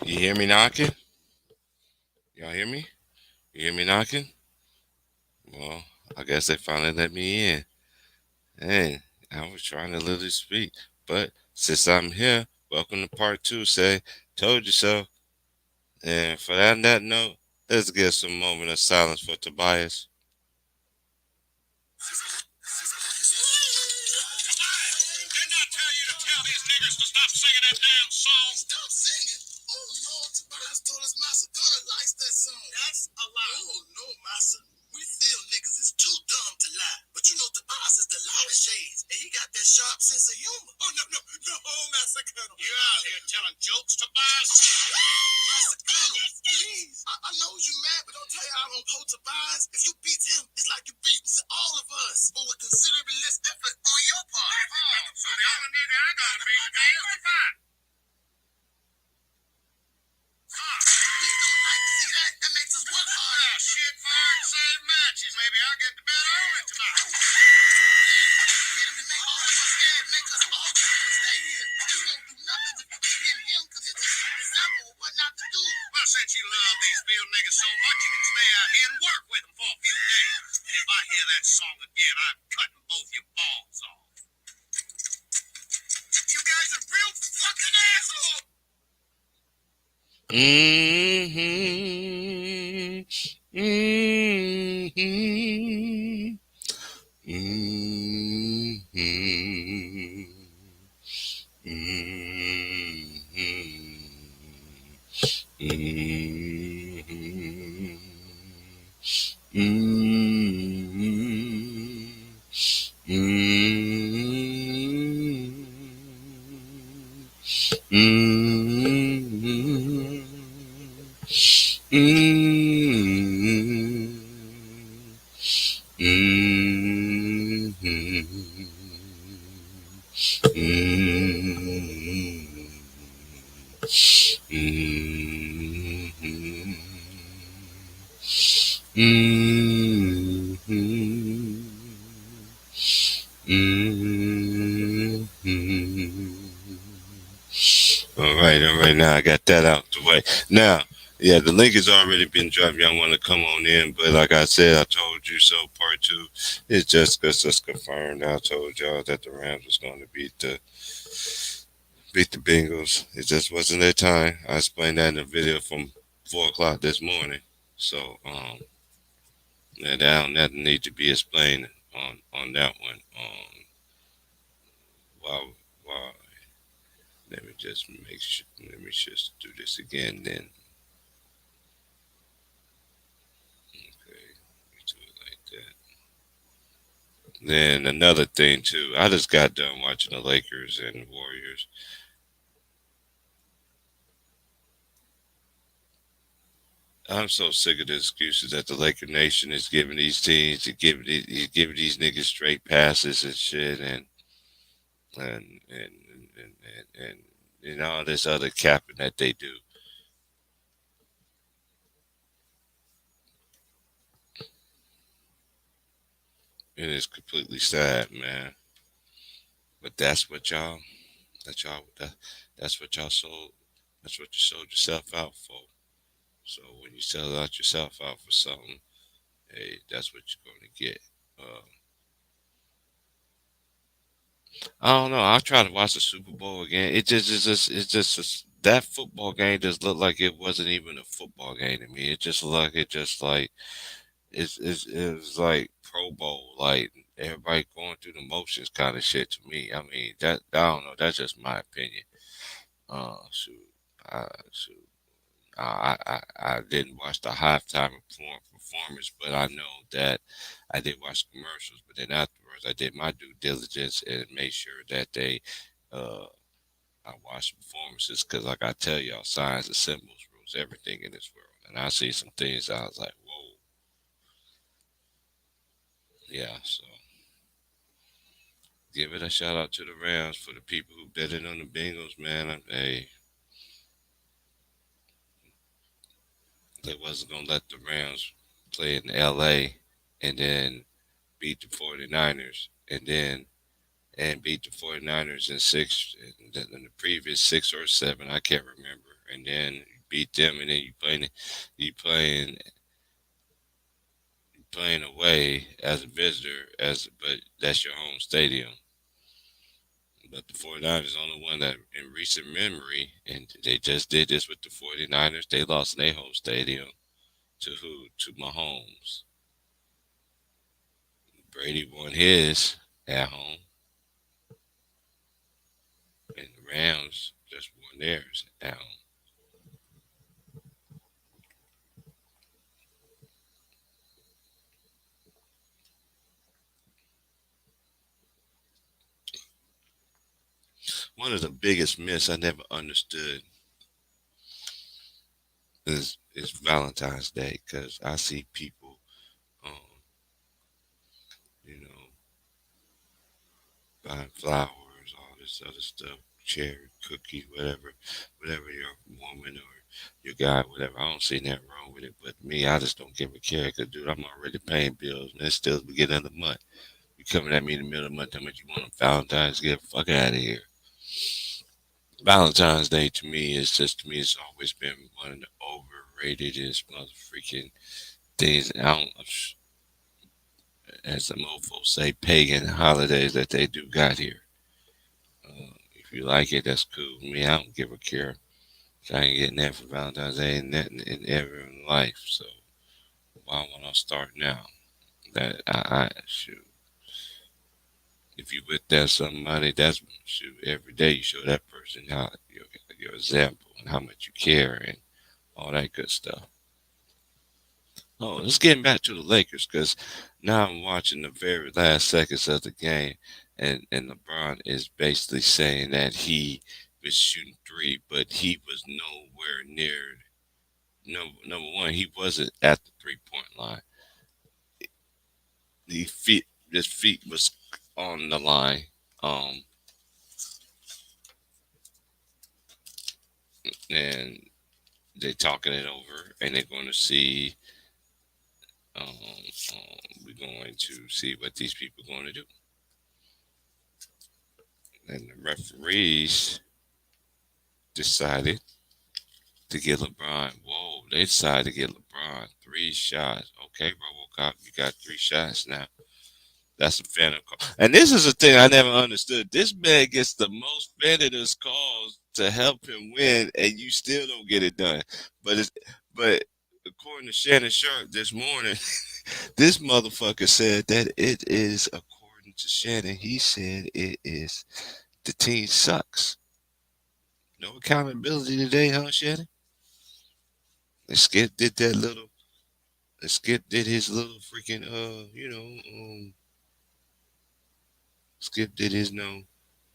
You hear me knocking? Y'all hear me? You hear me knocking? Well, I guess they finally let me in. Hey, I was trying to literally speak. But since I'm here, welcome to part two. Say, told you so. And for that note, let's give some moment of silence for Tobias. Didn't I tell you to tell these niggers to stop singing that damn song? Stop singing? Oh no, Tobias told us Massa Gunner likes that song. That's a lie. Oh no, Massa. We feel niggas is too dumb to lie. But you know Tobias is the lightest shades, and he got that sharp sense of humor. Oh no, Massa Gunner. You out here telling jokes, Tobias? Massa Gunner, please. I know you mad, but don't tell you I don't pull Tobias. If you beat him, it's like you beating all of us, but with considerably less effort on your part. So the only nigga I gotta beat today is Tobias. We don't like to see that. That makes us work hard. Ah, shit, fire and save matches. Maybe I'll get the better on it tonight. Please, you hit him and make all of us scared. Make us all just want to stay here. You won't do nothing if you keep hitting him because it's an example of what not to do. Well, since you love these field niggas so much, you can stay out here and work with them for a few days. And if I hear that song again, I'm cutting both your balls off. You guys are real fucking assholes. Mm-hmm. Mm-hmm. Mm-hmm. All right. Now I got that out the way. Now, yeah, the link has already been dropped. Y'all want to come on in, but like I said, I told you so. Part two is just confirmed. I told y'all that the Rams was going to beat the Bengals. It just wasn't their time. I explained that in a video from 4 o'clock this morning. So, that that need to be explained on that one. While while let me just make sure. Let me just do this again. Then okay, do it like that. Then another thing too. I just got done watching the Lakers and Warriors. I'm so sick of the excuses that the Laker Nation is giving these teams. He's giving these niggas straight passes and shit, and and and all this other capping that they do. It is completely sad, man. But that, that's what y'all sold. That's what you sold yourself out for. So when you sell out yourself out for something, hey, that's what you're going to get. Uh, I don't know. I'll try to watch the Super Bowl again. That football game just looked like it wasn't even a football game to me. It just like it was like Pro Bowl, like everybody going through the motions kind of shit to me. I mean that I don't know. That's just my opinion. Shoot, shoot. I didn't watch the halftime performance, but I know that I did watch commercials. But then afterwards, I did my due diligence and made sure that uh, I watched the performances because, like I tell y'all, signs and symbols rules everything in this world. And I see some things I was like, whoa, yeah. So give it a shout out to the Rams for the people who betted on the Bengals, man. Hey, they wasn't gonna let the Rams play in LA and then beat the 49ers and beat the 49ers in the previous 6 or 7, I can't remember, and then beat them, and then you playing away as a visitor, but that's your home stadium. But the 49ers only one that in recent memory, and they just did this with the 49ers. They lost in their home stadium to who? To Mahomes. Brady won his at home, and the Rams just won theirs at home. One of the biggest myths I never understood is Valentine's Day because I see people, um, you know, buying flowers, all this other stuff, cherry, cookies, whatever your woman or your guy, whatever. I don't see nothing wrong with it, but me, I just don't give a care because, dude, I'm already paying bills, and it's still the beginning of the month. You coming at me in the middle of the month, how much you want on Valentine's? Get the fuck out of here. Valentine's Day to me, it's always been one of the overratedest mother freaking things. I don't, as the mofos say, pagan holidays that they do got here. If you like it, that's cool. Me, I don't give a care. I ain't getting that for Valentine's Day and nothing in ever in life. So why would I start now? That I shoot. If you with that somebody, that's shoot. Every day you show that person how your example and how much you care and all that good stuff. Oh, let's get back to the Lakers because now I'm watching the very last seconds of the game, and LeBron is basically saying that he was shooting three, but he was nowhere near. No, number one, he wasn't at the 3 point line. His feet was on the line, um, and they're talking it over, and they're going to see. We're going to see what these people are going to do, and the referees decided to get LeBron. Whoa, they decided to get LeBron 3 shots. Okay, RoboCop, you got 3 shots now. That's a phantom call. And this is a thing I never understood. This man gets the most vendors calls to help him win, and you still don't get it done. But according to Shannon Sharp this morning, this motherfucker said that it is according to Shannon. He said it is the team sucks. No accountability today, huh, Shannon? And Skip did that little. And Skip did his little freaking Skip did his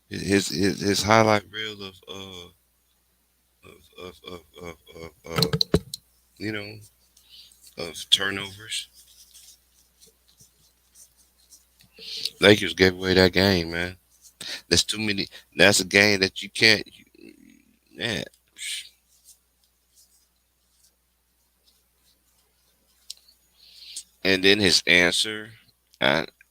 his highlight reel of you know of turnovers. Lakers gave away that game, man. That's too many. That's a game that you can't. Man. And then his answer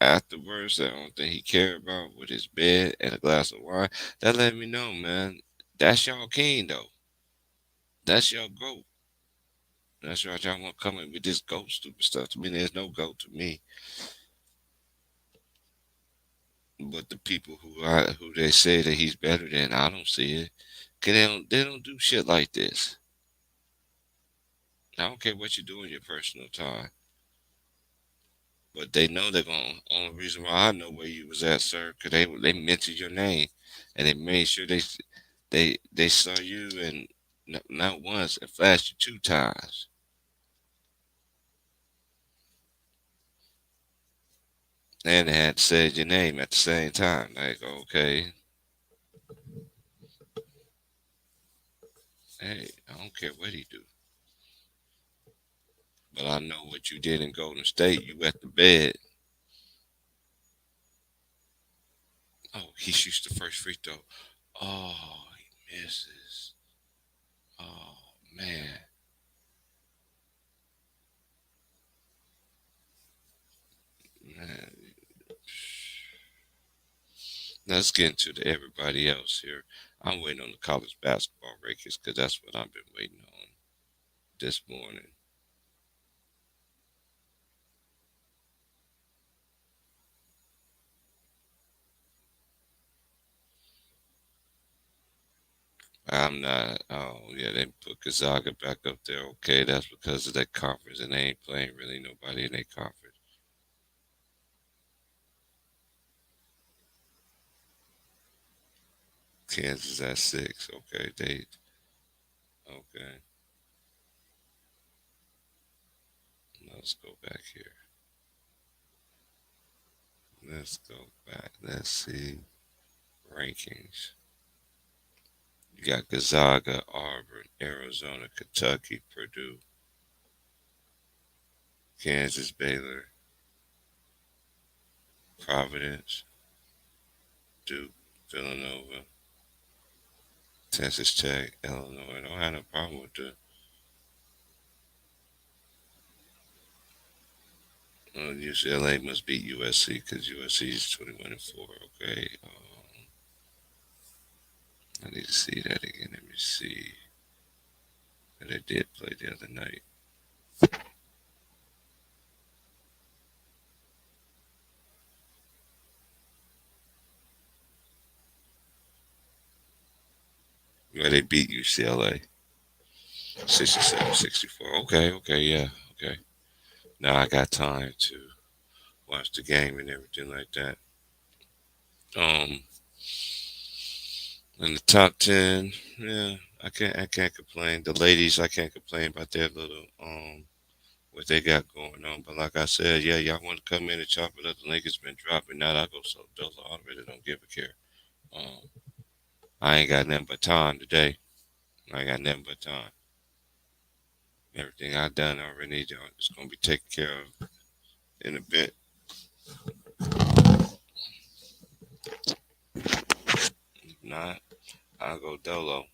afterwards, the only thing he cared about with his bed and a glass of wine. That let me know, man. That's y'all king though. That's your goat. That's right. Y'all want to come in with this goat stupid stuff. To me, there's no goat to me. But the people who they say that he's better than, I don't see it. 'Cause they don't do shit like this. I don't care what you do in your personal time. But they know they're going. Only reason why I know where you was at, sir, because they mentioned your name, and they made sure they saw you and not once and flashed you 2 times, and they had said your name at the same time. Like, okay, hey, I don't care what he do, but I know what you did in Golden State. You at the bed. Oh, he shoots the first free throw. Oh, he misses. Oh man. Man, now let's get into everybody else here. I'm waiting on the college basketball rankings because that's what I've been waiting on. this morning. I'm not. Oh yeah, they put Gonzaga back up there. Okay, that's because of that conference, and they ain't playing really nobody in their conference. Kansas at 6. Okay, they okay. Let's go back here. Let's go back. Let's see rankings. You got Gonzaga, Auburn, Arizona, Kentucky, Purdue, Kansas, Baylor, Providence, Duke, Villanova, Texas Tech, Illinois. I don't have no problem with the. UCLA must beat USC because USC is 21-4. Okay. I need to see that again. Let me see. But they did play the other night. Yeah, they beat UCLA 67-64. Okay, okay, yeah, okay. Now I got time to watch the game and everything like that. Um, in the top 10, yeah, I can't complain. The ladies, I can't complain about their little what they got going on. But like I said, yeah, y'all want to come in and chop it up. The Lakers been dropping. Now I go so those I really don't give a care. Um, I ain't got nothing but time today. I ain't got nothing but time. Everything I done already, it's gonna be taken care of in a bit. If not, I'll go dolo.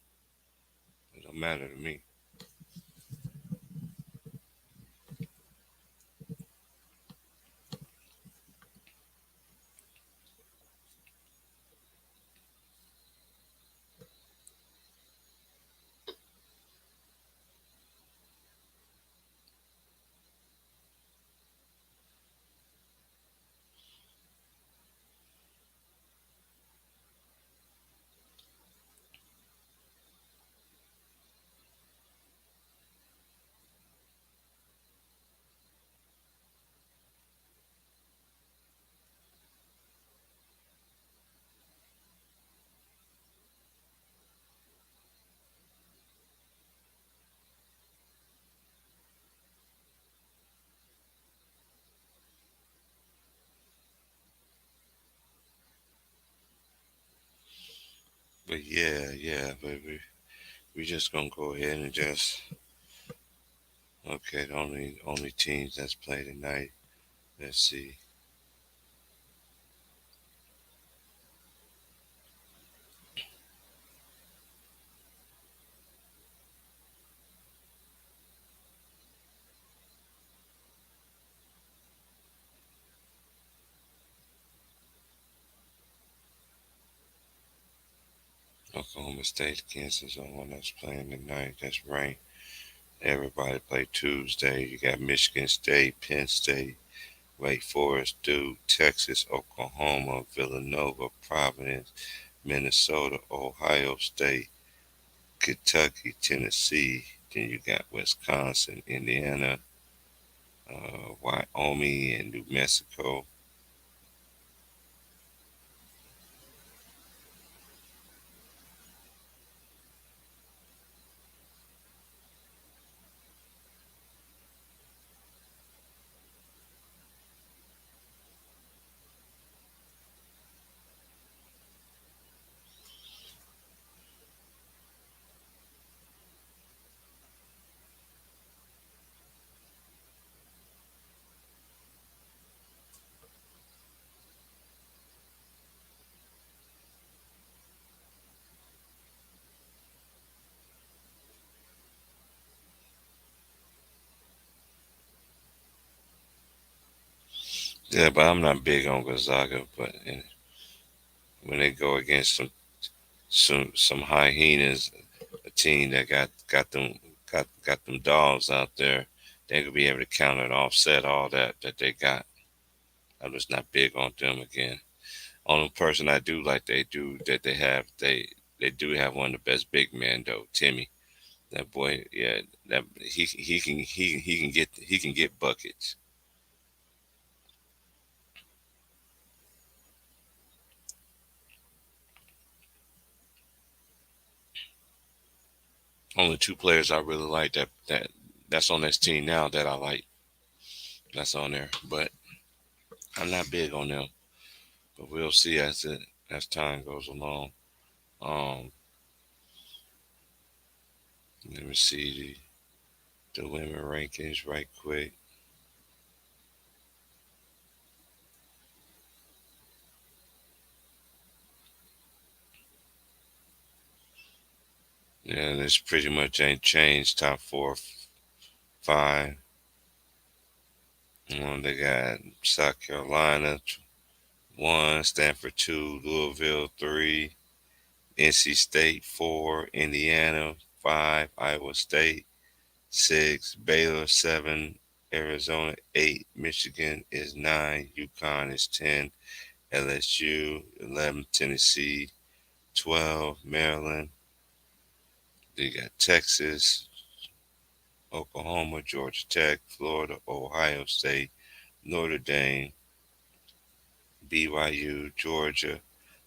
It don't matter to me. But yeah, yeah, baby. We just gonna go ahead and just okay. The only teams that's played tonight. Let's see. Oklahoma State, Kansas, the one that's playing tonight. That's ranked. Everybody play Tuesday. You got Michigan State, Penn State, Wake Forest, Duke, Texas, Oklahoma, Villanova, Providence, Minnesota, Ohio State, Kentucky, Tennessee. Then you got Wisconsin, Indiana, Wyoming, and New Mexico. Yeah, but I'm not big on Gonzaga. But when they go against some hyenas, a team that got them got them dogs out there. They could be able to counter and offset all that they got. I'm just not big on them again. Only person I do like they do have one of the best big men though, Timmy. That boy, yeah, that he can get buckets. Only two players I really like that's on this team now that I like. That's on there, but I'm not big on them. But we'll see as time goes along. Um, Let me see the women rankings right quick. Yeah, this pretty much ain't changed. Top four, five. They got South Carolina one, Stanford two, Louisville three, NC State four, Indiana five, Iowa State six, Baylor seven, Arizona eight, Michigan is nine, UConn is 10, LSU 11, Tennessee 12, Maryland. They got Texas, Oklahoma, Georgia Tech, Florida, Ohio State, Notre Dame, BYU, Georgia,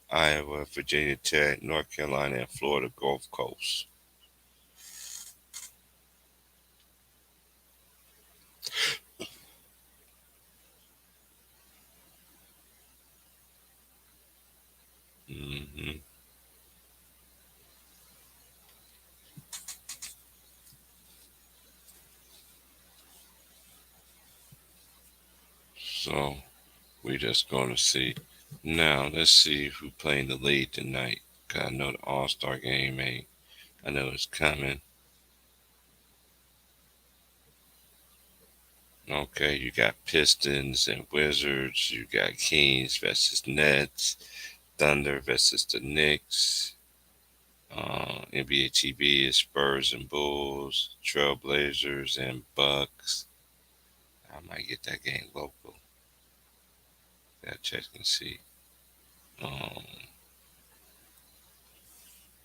Iowa, Virginia Tech, North Carolina, and Florida Gulf Coast. hmm So we just going to see. Now let's see who playing the lead tonight. 'Cause I know the All Star game ain't. I know it's coming. Okay, you got Pistons and Wizards. You got Kings versus Nets. Thunder versus the Knicks. NBA TV is Spurs and Bulls, Trailblazers and Bucks. I might get that game local. Gotta check and see. Um,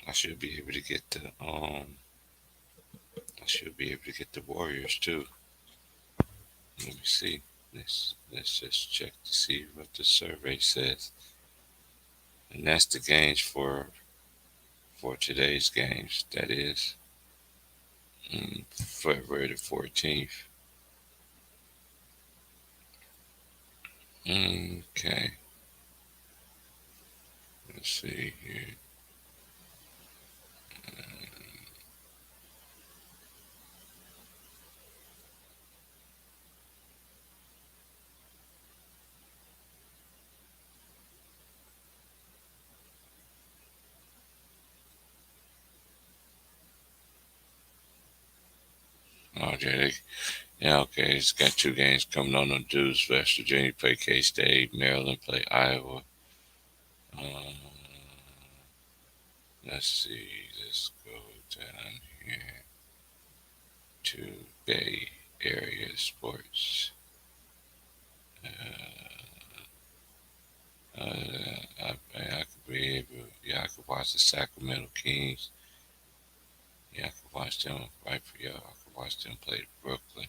I should be able to get I should be able to get the Warriors too. Let me see. Let's just check to see what the survey says. And that's the games for today's games. That is February the 14th. Okay. Let's see here. Okay. Yeah, okay. It's got two games coming on the Deuce. West Virginia play K State. Maryland play Iowa. Uh, let's see. Let's go down here to Bay Area Sports. I could be able. Yeah, I could watch the Sacramento Kings. Yeah, I could watch them right for y'all. I could watch them play Brooklyn.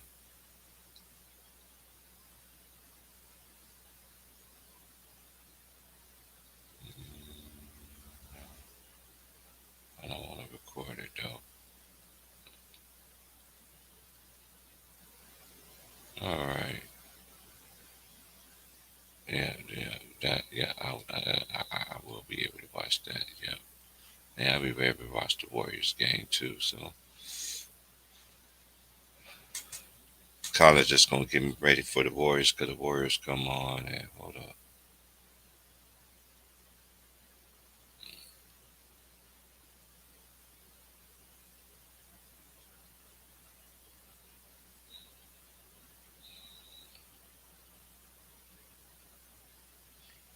I don't want to record it though. All right. Yeah. I will be able to watch that. Yeah. And I'll be able to watch the Warriors game too. So college is gonna get me ready for the Warriors because the Warriors come on and hold up.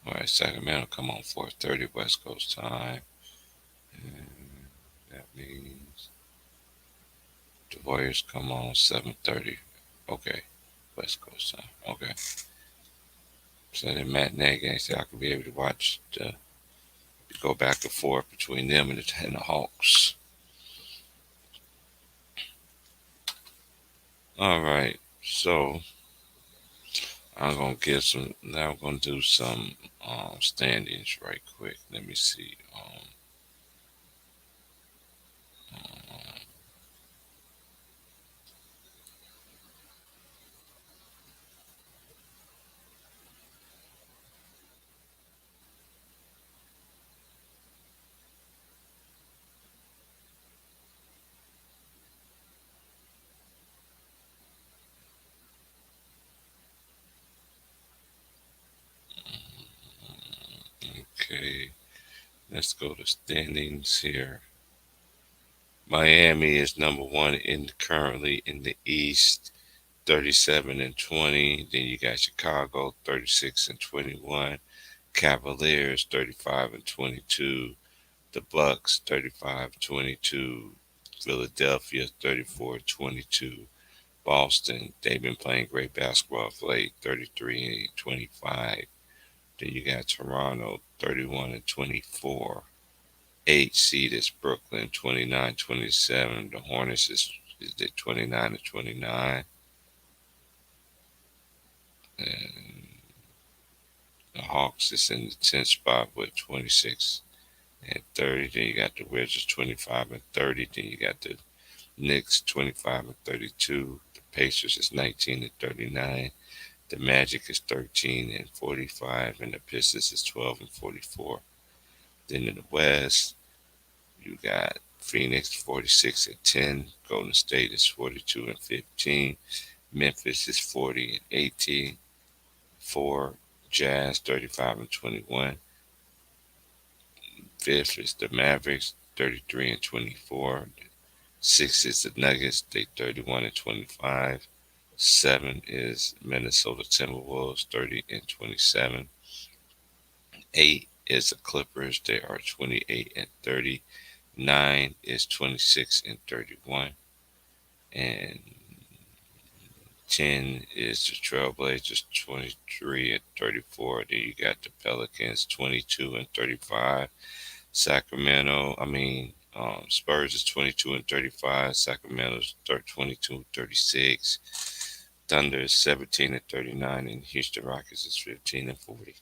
All right, Sacramento come on 4:30 West Coast time. And that means The Warriors come on 7:30. Okay, West Coast time. Okay, so the matinee games, so I could be able to watch the go back and forth between them and the Hawks. All right, so I'm gonna give some. Now I'm gonna do some standings right quick. Let me see. Okay, let's go to standings here. Miami is number one in currently in the East, 37-20. Then you got Chicago, 36-21. Cavaliers, 35-22. The Bucks, 35-22. Philadelphia, 34-22. Boston, they've been playing great basketball of late, 33-25. Then you got Toronto, 31-24. Eight seed is Brooklyn, 29-27. The Hornets is at 29-29. And the Hawks is in the 10th spot with 26-30. Then you got the Wizards 25-30. Then you got the Knicks 25-32. The Pacers is 19-39. The Magic is 13-45, and the Pistons is 12-44. Then in the West, you got Phoenix 46-10. Golden State is 42-15. Memphis is 40-18. Four Jazz 35-21. Fifth is the Mavericks 33-24. Six is the Nuggets, they 31-25. Seven is Minnesota Timberwolves 30-27. Eight is the Clippers, they are 28-30. Nine is 26-31. And 10 is the Trailblazers 23-34. Then you got the Pelicans 22-35. Spurs is 22-35. Sacramento's 22-36. Thunder is 17-39, and Houston Rockets is 15-40.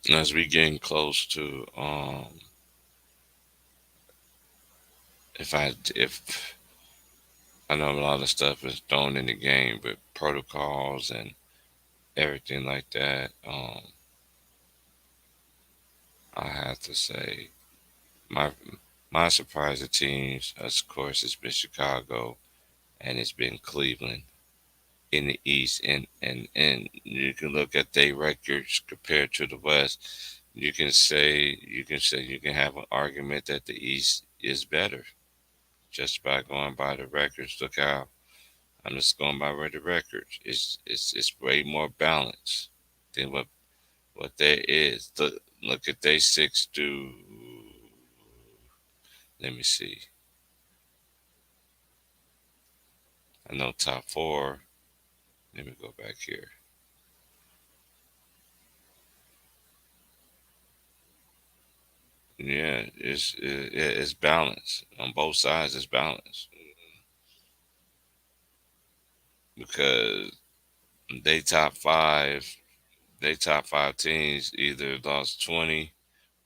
As we getting close to if I know a lot of stuff is thrown in the game, but protocols and everything like that, I have to say my my surprising teams, of course, has been Chicago and it's been Cleveland in the East, and you can look at their records compared to the West. You can have an argument that the East is better just by going by the records. Look how I'm just going by where the records. It's way more balanced than what there is. Look at they six do. Let me see. I know top four. Let me go back here. Yeah, it's balanced on both sides. It's balanced because they top five. They top five teams either lost 20.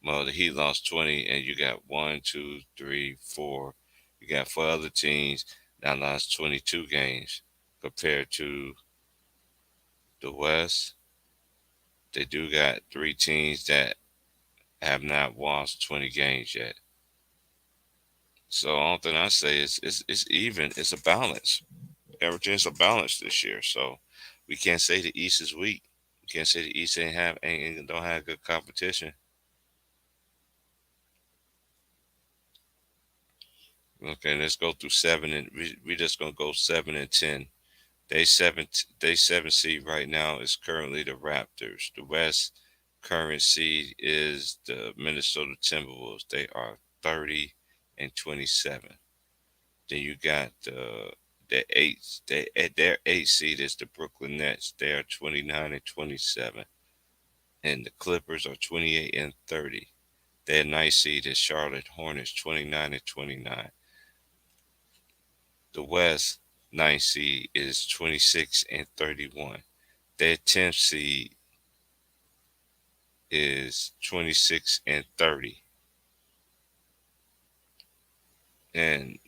Well, the Heat lost 20, and you got one, two, three, four. You got four other teams that lost 22 games compared to the West. They do got three teams that have not lost 20 games yet. So all thing I say is it's even. It's a balance. Everything's a balance this year. So we can't say the East is weak. We can't say the East ain't don't have good competition. Okay, let's go through seven, and we just gonna go 7 and 10. They seven seed right now is currently the Raptors. The West current seed is the Minnesota Timberwolves. They are 30 and 27. Then you got the eight. Their eight seed is the Brooklyn Nets. They are 29 and 27, and the Clippers are 28 and 30. Their ninth seed is Charlotte Hornets, 29 and 29. The West ninth seed is 26 and 31. Their 10th seed is 26 and 30, and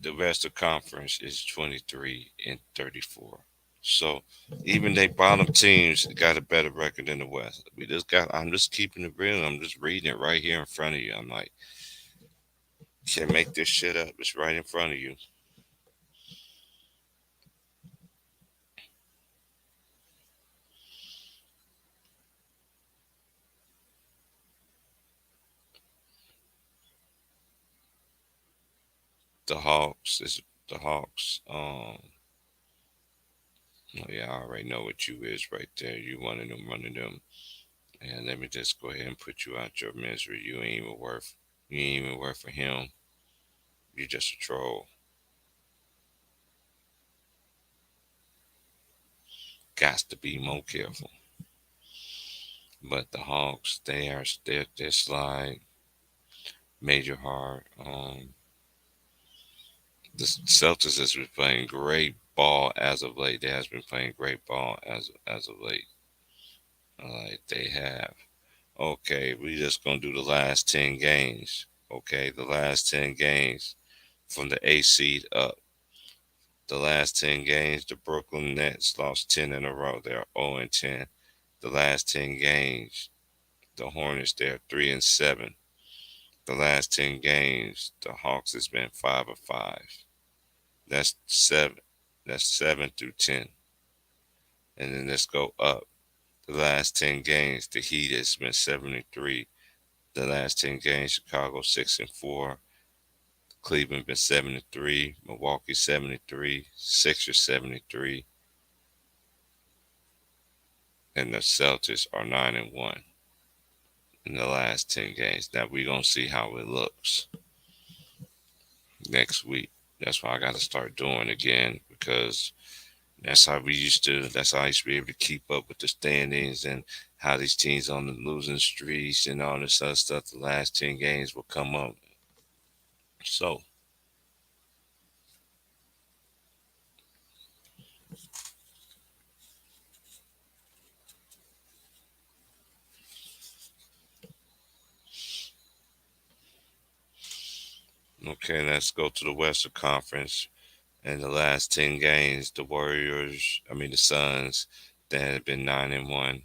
the rest of the conference is 23 and 34. So even they bottom teams got a better record than the West. We just got. I'm just keeping it real. I'm just reading it right here in front of you. I'm like, can't make this shit up. It's right in front of you. The Hawks is the Hawks. Oh yeah, I already know what you is right there. You one of them, one of them. And let me just go ahead and put you out your misery. You ain't even worth. You ain't even worth for him. You just a troll. Got to be more careful. But the Hawks, they slide major hard. The Celtics has been playing great ball as of late. They has been playing great ball as of late. They have. Okay, we just gonna do the last 10 games. Okay, the last 10 games from the A seed up. The last 10 games, the Brooklyn Nets lost 10 in a row. They're 0 and 10. The last 10 games, the Hornets they're 3 and 7. The last 10 games, the Hawks has been 5 and 5. That's seven. That's 7 through 10. And then let's go up. The last 10 games, the Heat has been 7 and 3. The last 10 games, Chicago 6 and 4. Cleveland been 7 and 3. Milwaukee 7 and 3. Sixers 7 and 3. And the Celtics are 9 and 1 in the last 10 games. Now we're gonna see how it looks next week. That's what I got to start doing again because that's how we used to. That's how I used to be able to keep up with the standings and how these teams on the losing streaks and all this other stuff. The last 10 games will come up. So okay, let's go to the Western Conference. In the last 10 games, the Warriors, I mean the Suns, that have been 9 and 1.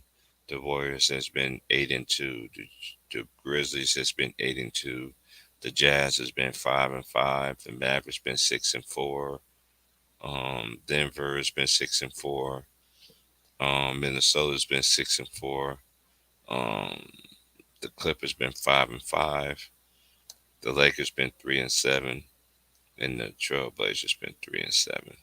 The Warriors has been 8 and 2. The Grizzlies has been 8 and 2. The Jazz has been 5 and 5. The Mavericks been 6 and 4. Denver has been 6 and 4. Minnesota's been 6 and 4. Um, the Clippers been 5 and 5. The Lakers been 3 and 7, and the Trailblazers been 3 and 7.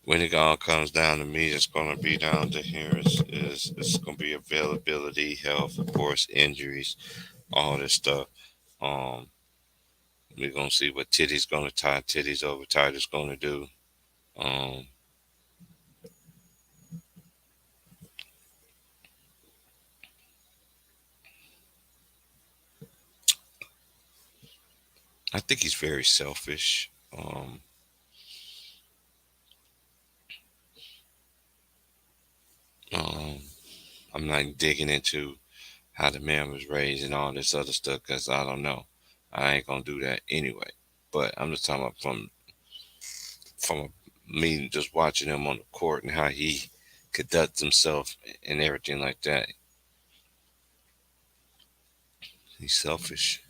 When it all comes down to me, it's going to be down to here is it's going to be availability, health, of course, injuries, all this stuff. Um, we're going to see what Titty's going to tie Titty's over Tiger's going to do. Um, I think he's very selfish. Um, I'm not digging into how the man was raised and all this other stuff because I don't know. I ain't gonna do that anyway. But I'm just talking about from me just watching him on the court and how he conduct himself and everything like that. He's selfish.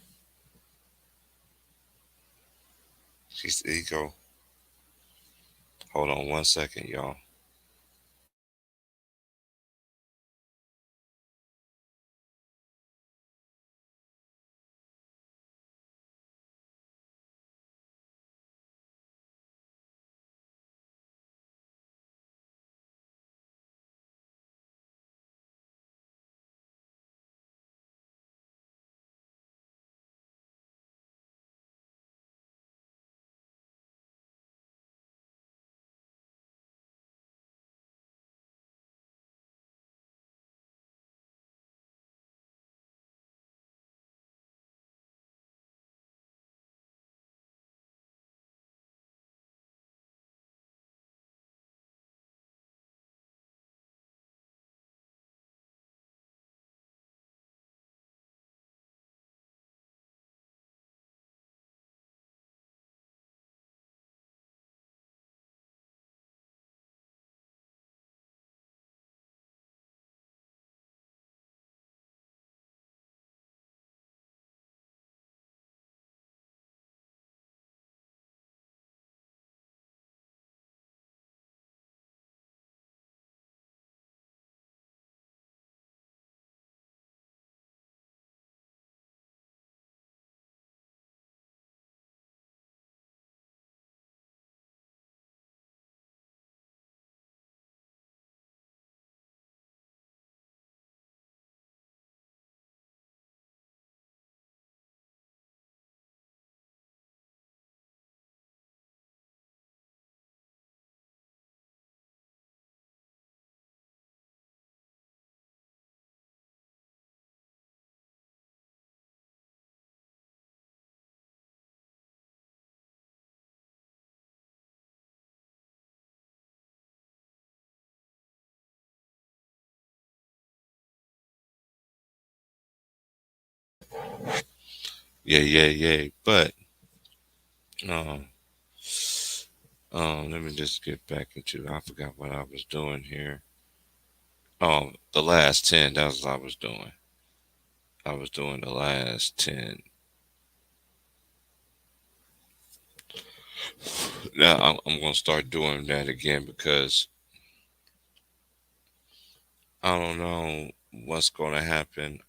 He's ego. Hold on 1 second, y'all. Yeah, yeah, yeah. But um, let me just get back into. I forgot what I was doing here. The last 10. That was what I was doing. I was doing the last 10. Now I'm gonna start doing that again because I don't know what's gonna happen.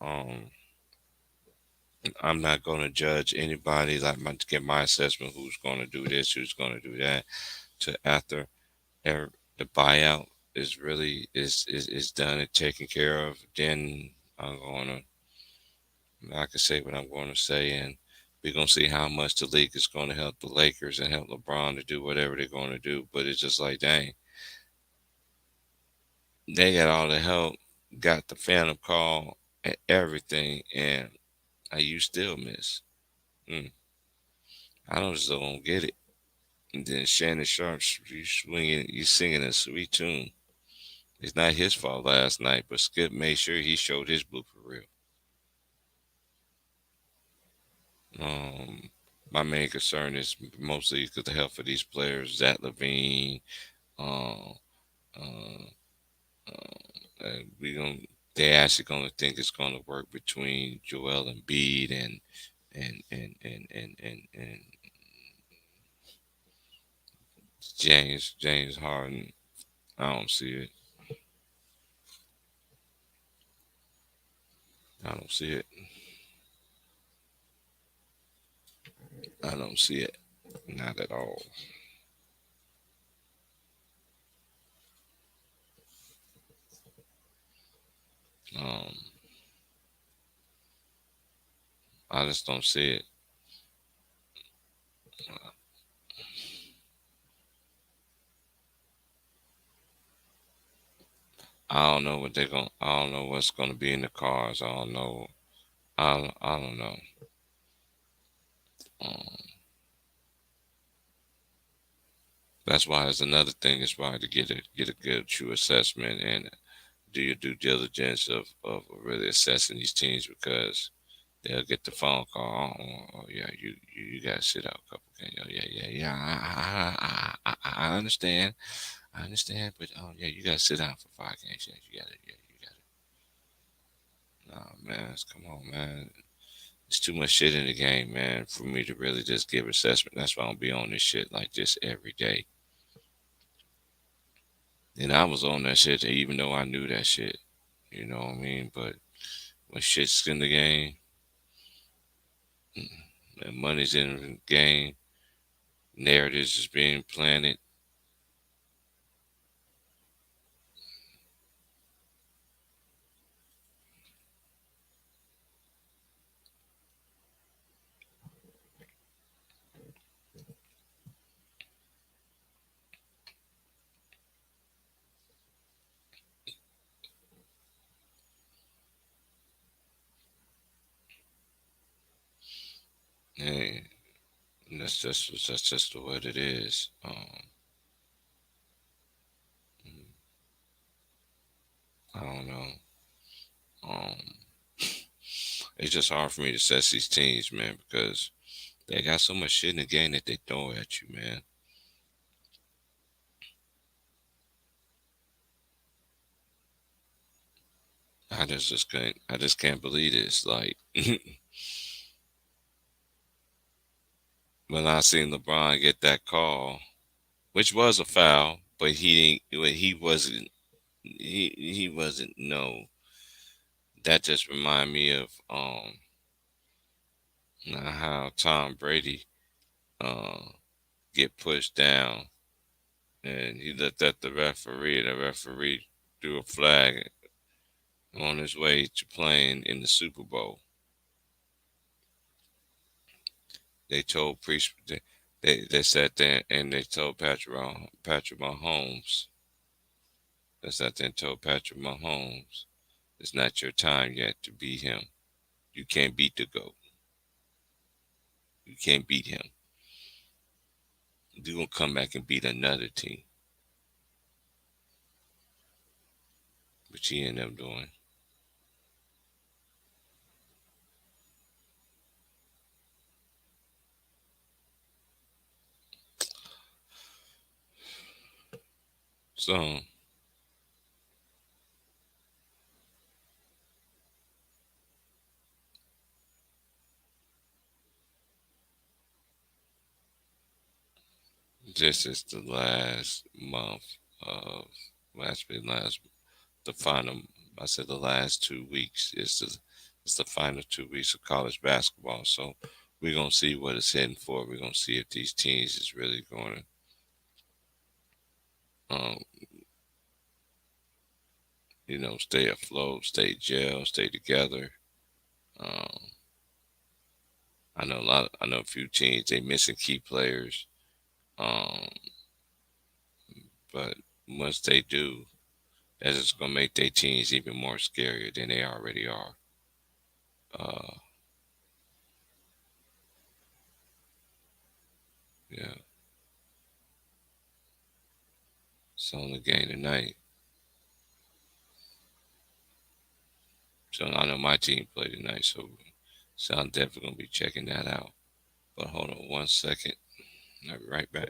I'm not gonna judge anybody. Like to get my assessment, who's gonna do this, who's gonna do that. To after the buyout is really is done and taken care of, then I'm gonna I can say what I'm going to say, and we're gonna see how much the league is going to help the Lakers and help LeBron to do whatever they're going to do. But it's just like, dang, they got all the help, got the phantom call and everything, and you still miss. Mm, I don't just don't get it. And then Shannon Sharp, you swinging, you singing a sweet tune. It's not his fault last night, but Skip made sure he showed his blue for real. Um, my main concern is mostly because the health of these players, Zach Levine, uh, uh, we going they actually gonna think it's gonna work between Joel Embiid and James Harden. I don't see it. I don't see it. I don't see it. Not at all. Um, I just don't see it. I don't know what they're going. I don't know what's going to be in the cars. I don't know. I don't know. Um, that's why it's another thing. Is why to get a good true assessment and do your due diligence of really assessing these teams because they'll get the phone call. Oh yeah, you got to sit out a couple games. Oh, yeah, yeah, yeah. I understand. I understand, but yeah, you gotta sit down for 5 games. Yeah, you gotta. Nah, man, come on, man. It's too much shit in the game, man, for me to really just give assessment. That's why I don't be on this shit like this every day. And I was on that shit even though I knew that shit. You know what I mean? But when shit's in the game, and money's in the game, narratives is being planted. Hey, that's just what it is. I don't know. Um, it's just hard for me to assess these teams, man, because they got so much shit in the game that they throw at you, man. I just can't believe this. Like when I seen LeBron get that call, which was a foul, but he wasn't no. That just remind me of how Tom Brady uh get pushed down and he looked at the referee. The referee threw a flag on his way to playing in the Super Bowl. They told Priest they sat there and they told Patrick Mahomes. They sat there and told Patrick Mahomes, it's not your time yet to beat him. You can't beat the GOAT. You can't beat him. You're gonna come back and beat another team. Which he ended up doing. So this is the last month of last the final. I said the last 2 weeks is the final 2 weeks of college basketball. So we're gonna see what it's heading for. We're gonna see if these teams is really going to, stay afloat, stay gel, stay together. Um, I know a few teams they missing key players. Um, but once they do, that's just gonna make their teams even more scarier than they already are. Uh, yeah. So on the game tonight. So I know my team play tonight, so I'm definitely gonna be checking that out. But hold on 1 second. I'll be right back.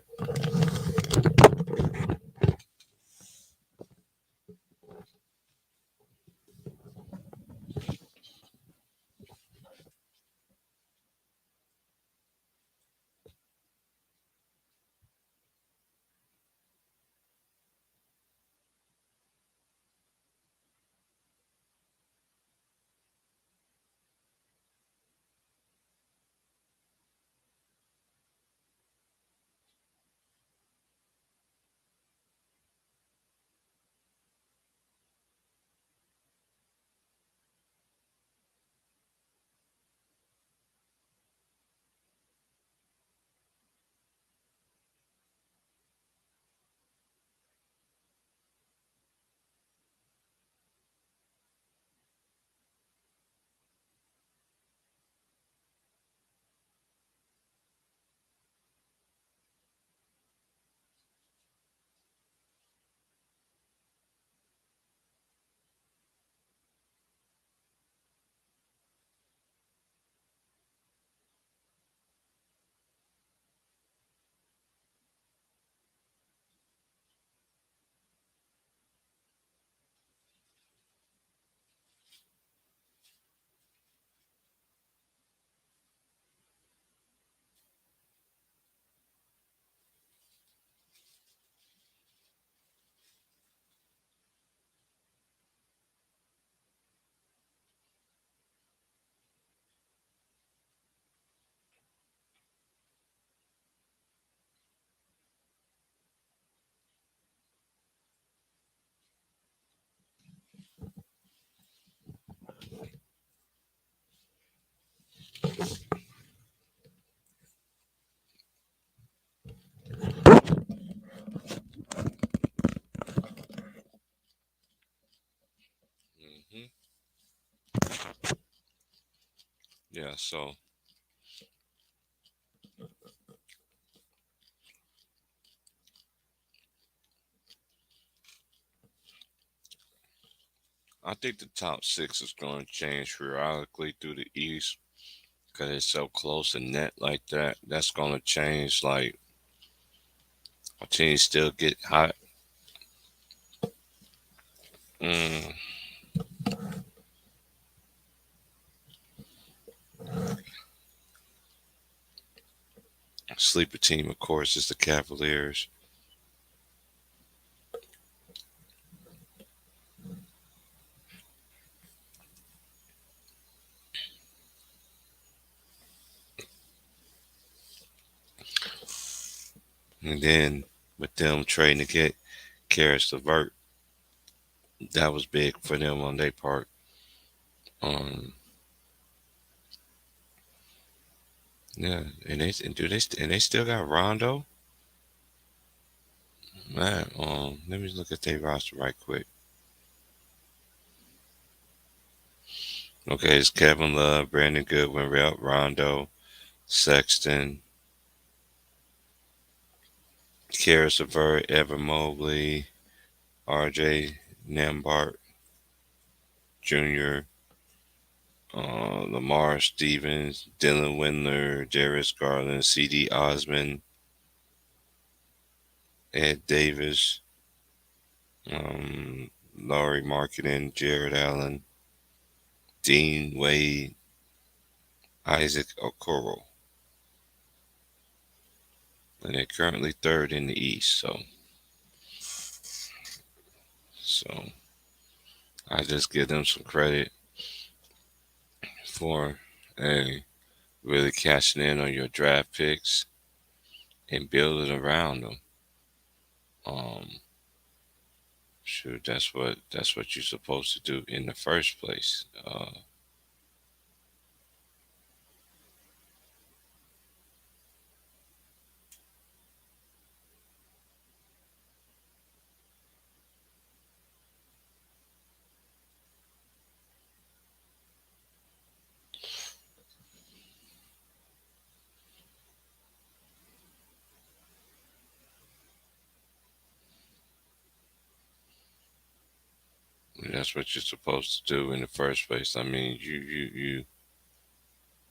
yeah. So I think the top six is going to change periodically through the East because it's so close and net like that. That's going to change. Like a team still get hot. Mm, sleeper team, of course, is the Cavaliers. And then with them trading to get Karis LeVert, that was big for them on their part. Um, yeah, and they still got Rondo. Man, let me look at their roster right quick. Okay, it's Kevin Love, Brandon Goodwin, Rondo, Sexton, Karis LeVert, Evan Mobley, R.J. Nembhard Jr., Lamar Stevens, Dylan Windler, Darius Garland, C.D. Osman, Ed Davis, Laurie Marketing, Jared Allen, Dean Wade, Isaac Okoro. And they're currently third in the East. So I just give them some credit for really cashing in on your draft picks and building around them. Um, shoot, that's what you're supposed to do in the first place. That's what you're supposed to do in the first place. I mean, you.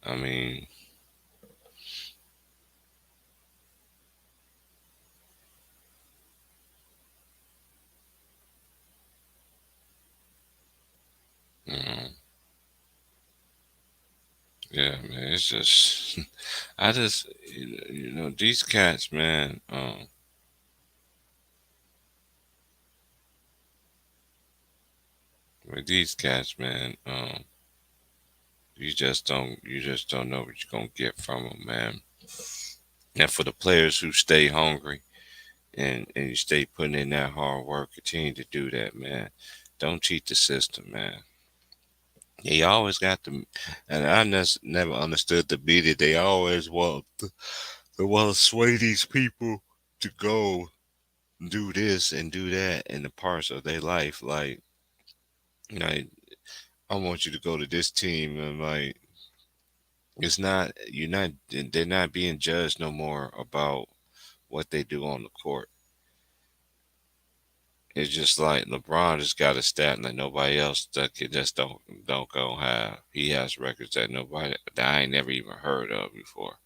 I mean, you know, yeah, man. It's just, I just, these cats, man. With these cats, man. You just don't know what you're gonna get from them, man. And for the players who stay hungry and you stay putting in that hard work, continue to do that, man. Don't cheat the system, man. He always got the, and I never understood the media. They always they want to sway these people to go do this and do that in the parts of their life. Like, you know, I want you to go to this team, and like, it's not you're not they're not being judged no more about what they do on the court. It's just like LeBron just got a stat that nobody else that could just don't go have. He has records that I ain't never even heard of before.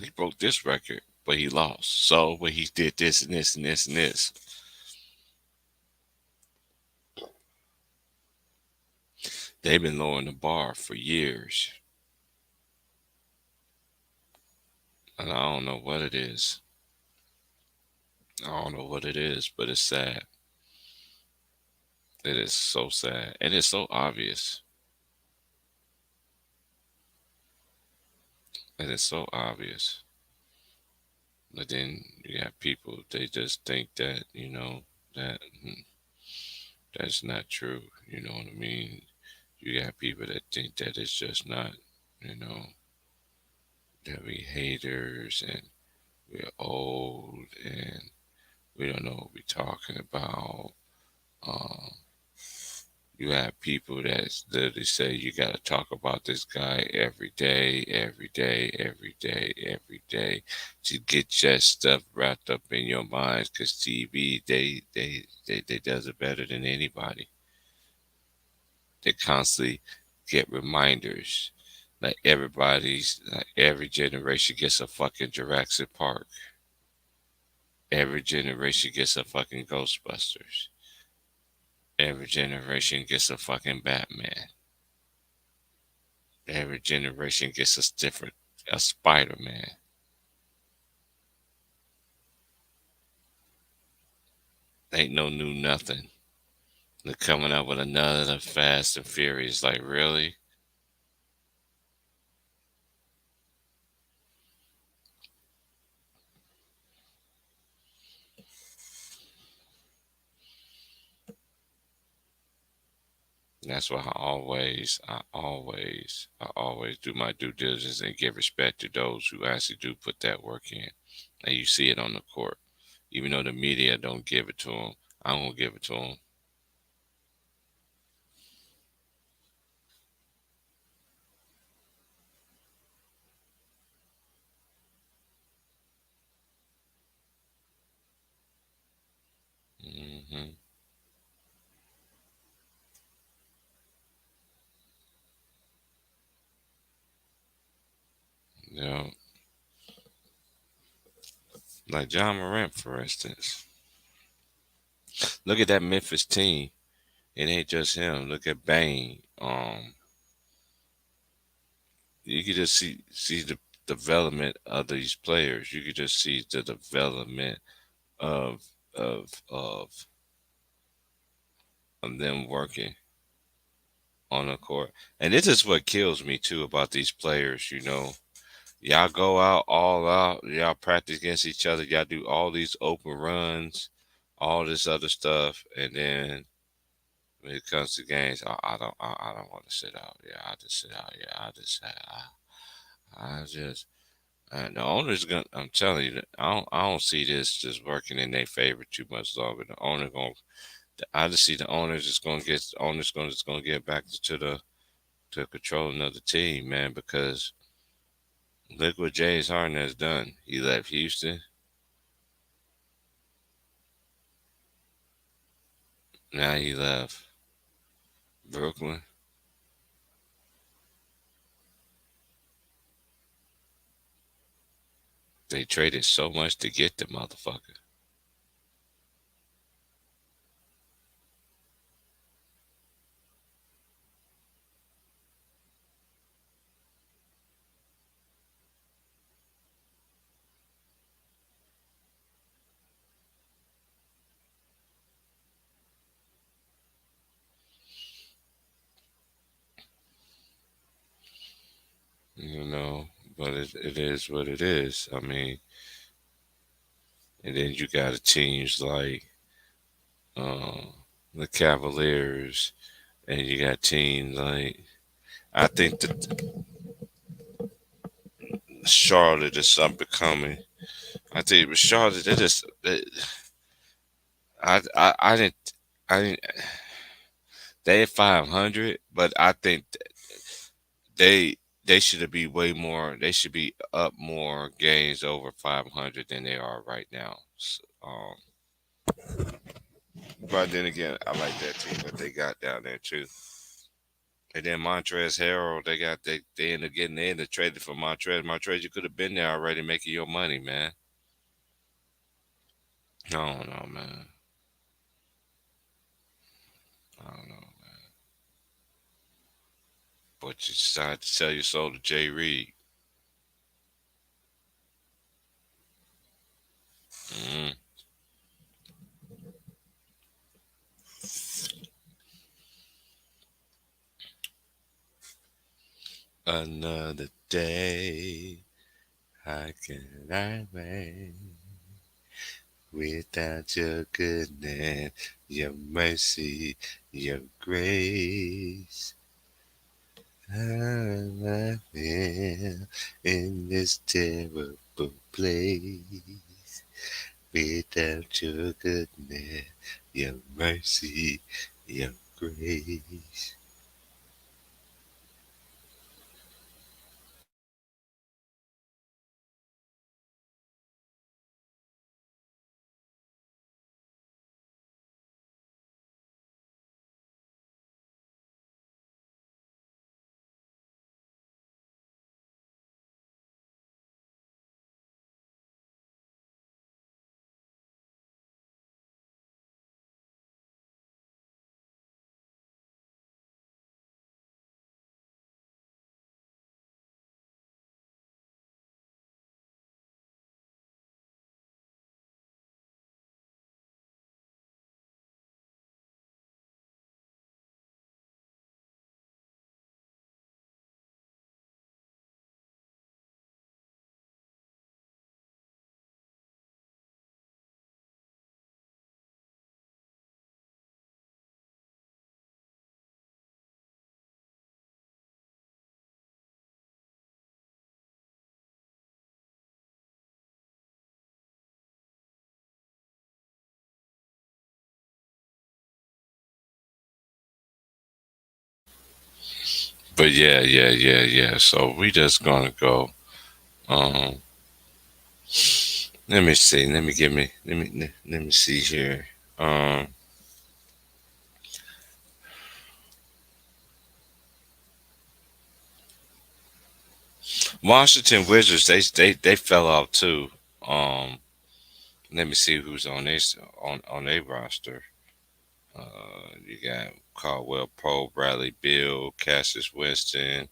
He broke this record, but he lost. So, but he did this and this and this and this. They've been lowering the bar for years, and I don't know what it is. I don't know what it is, but it's sad. It is so sad, and it's so obvious. And it's so obvious. But then you have people, they just think that, that that's not true. You know what I mean? You got people that think that it's just not, you know, that we haters and we're old and We don't know what we're talking about. Um, you have people that literally say you got to talk about this guy every day, every day, every day, every day to get that stuff wrapped up in your minds. Because TV, they does it better than anybody. They constantly get reminders. Like every generation gets a fucking Jurassic Park. Every generation gets a fucking Ghostbusters. Every generation gets a fucking Batman. Every generation gets a different, a Spider Man. Ain't no new nothing. They're coming up with another Fast and Furious. Like, really? That's why I always do my due diligence and give respect to those who actually do put that work in. And you see it on the court. Even though the media don't give it to them, I'm gonna give it to them. Hmm. You know, like John Morant, for instance. Look at that Memphis team. It ain't just him. Look at Bane. You could just see the development of these players. You could just see the development of of of of them working on the court. And this is what kills me too about these players. Y'all go out all out. Y'all practice against each other. Y'all do all these open runs, all this other stuff, and then when it comes to games, I don't want to sit out. Yeah, I just sit out. Yeah, I just. And the owner's gonna. I'm telling you, I don't see this just working in their favor too much longer. The owner going. I just see the owners just gonna get. Owners gonna just gonna get back to controlling of the team, man. Because look what James Harden has done. He left Houston. Now he left Brooklyn. They traded so much to get the motherfucker. You know, but it is what it is. I mean, and then you got teams like uh, the Cavaliers, and you got teams like I think that Charlotte is up becoming. I think with Charlotte, I didn't I didn't they at 500, but I think they they should be way more. They should be up more games over 500 than they are right now. But then again, I like that team that they got down there too. And then Montrez Harrell, they end up getting they end up traded for Montrez. Montrez, you could have been there already making your money, man. I don't know, man. I don't know. But you decided to sell your soul to Jay Reed. Mm. Another day, how can I make without your goodness, your mercy, your grace? I feel in this terrible place. Without your goodness, your mercy, your grace. But yeah. So we just gonna go. Um, let me see. Let me see here. Um, Washington Wizards. They fell out too. Um, let me see who's on this on their roster. You got Caldwell Pope, Bradley Beal, Cassius Winston,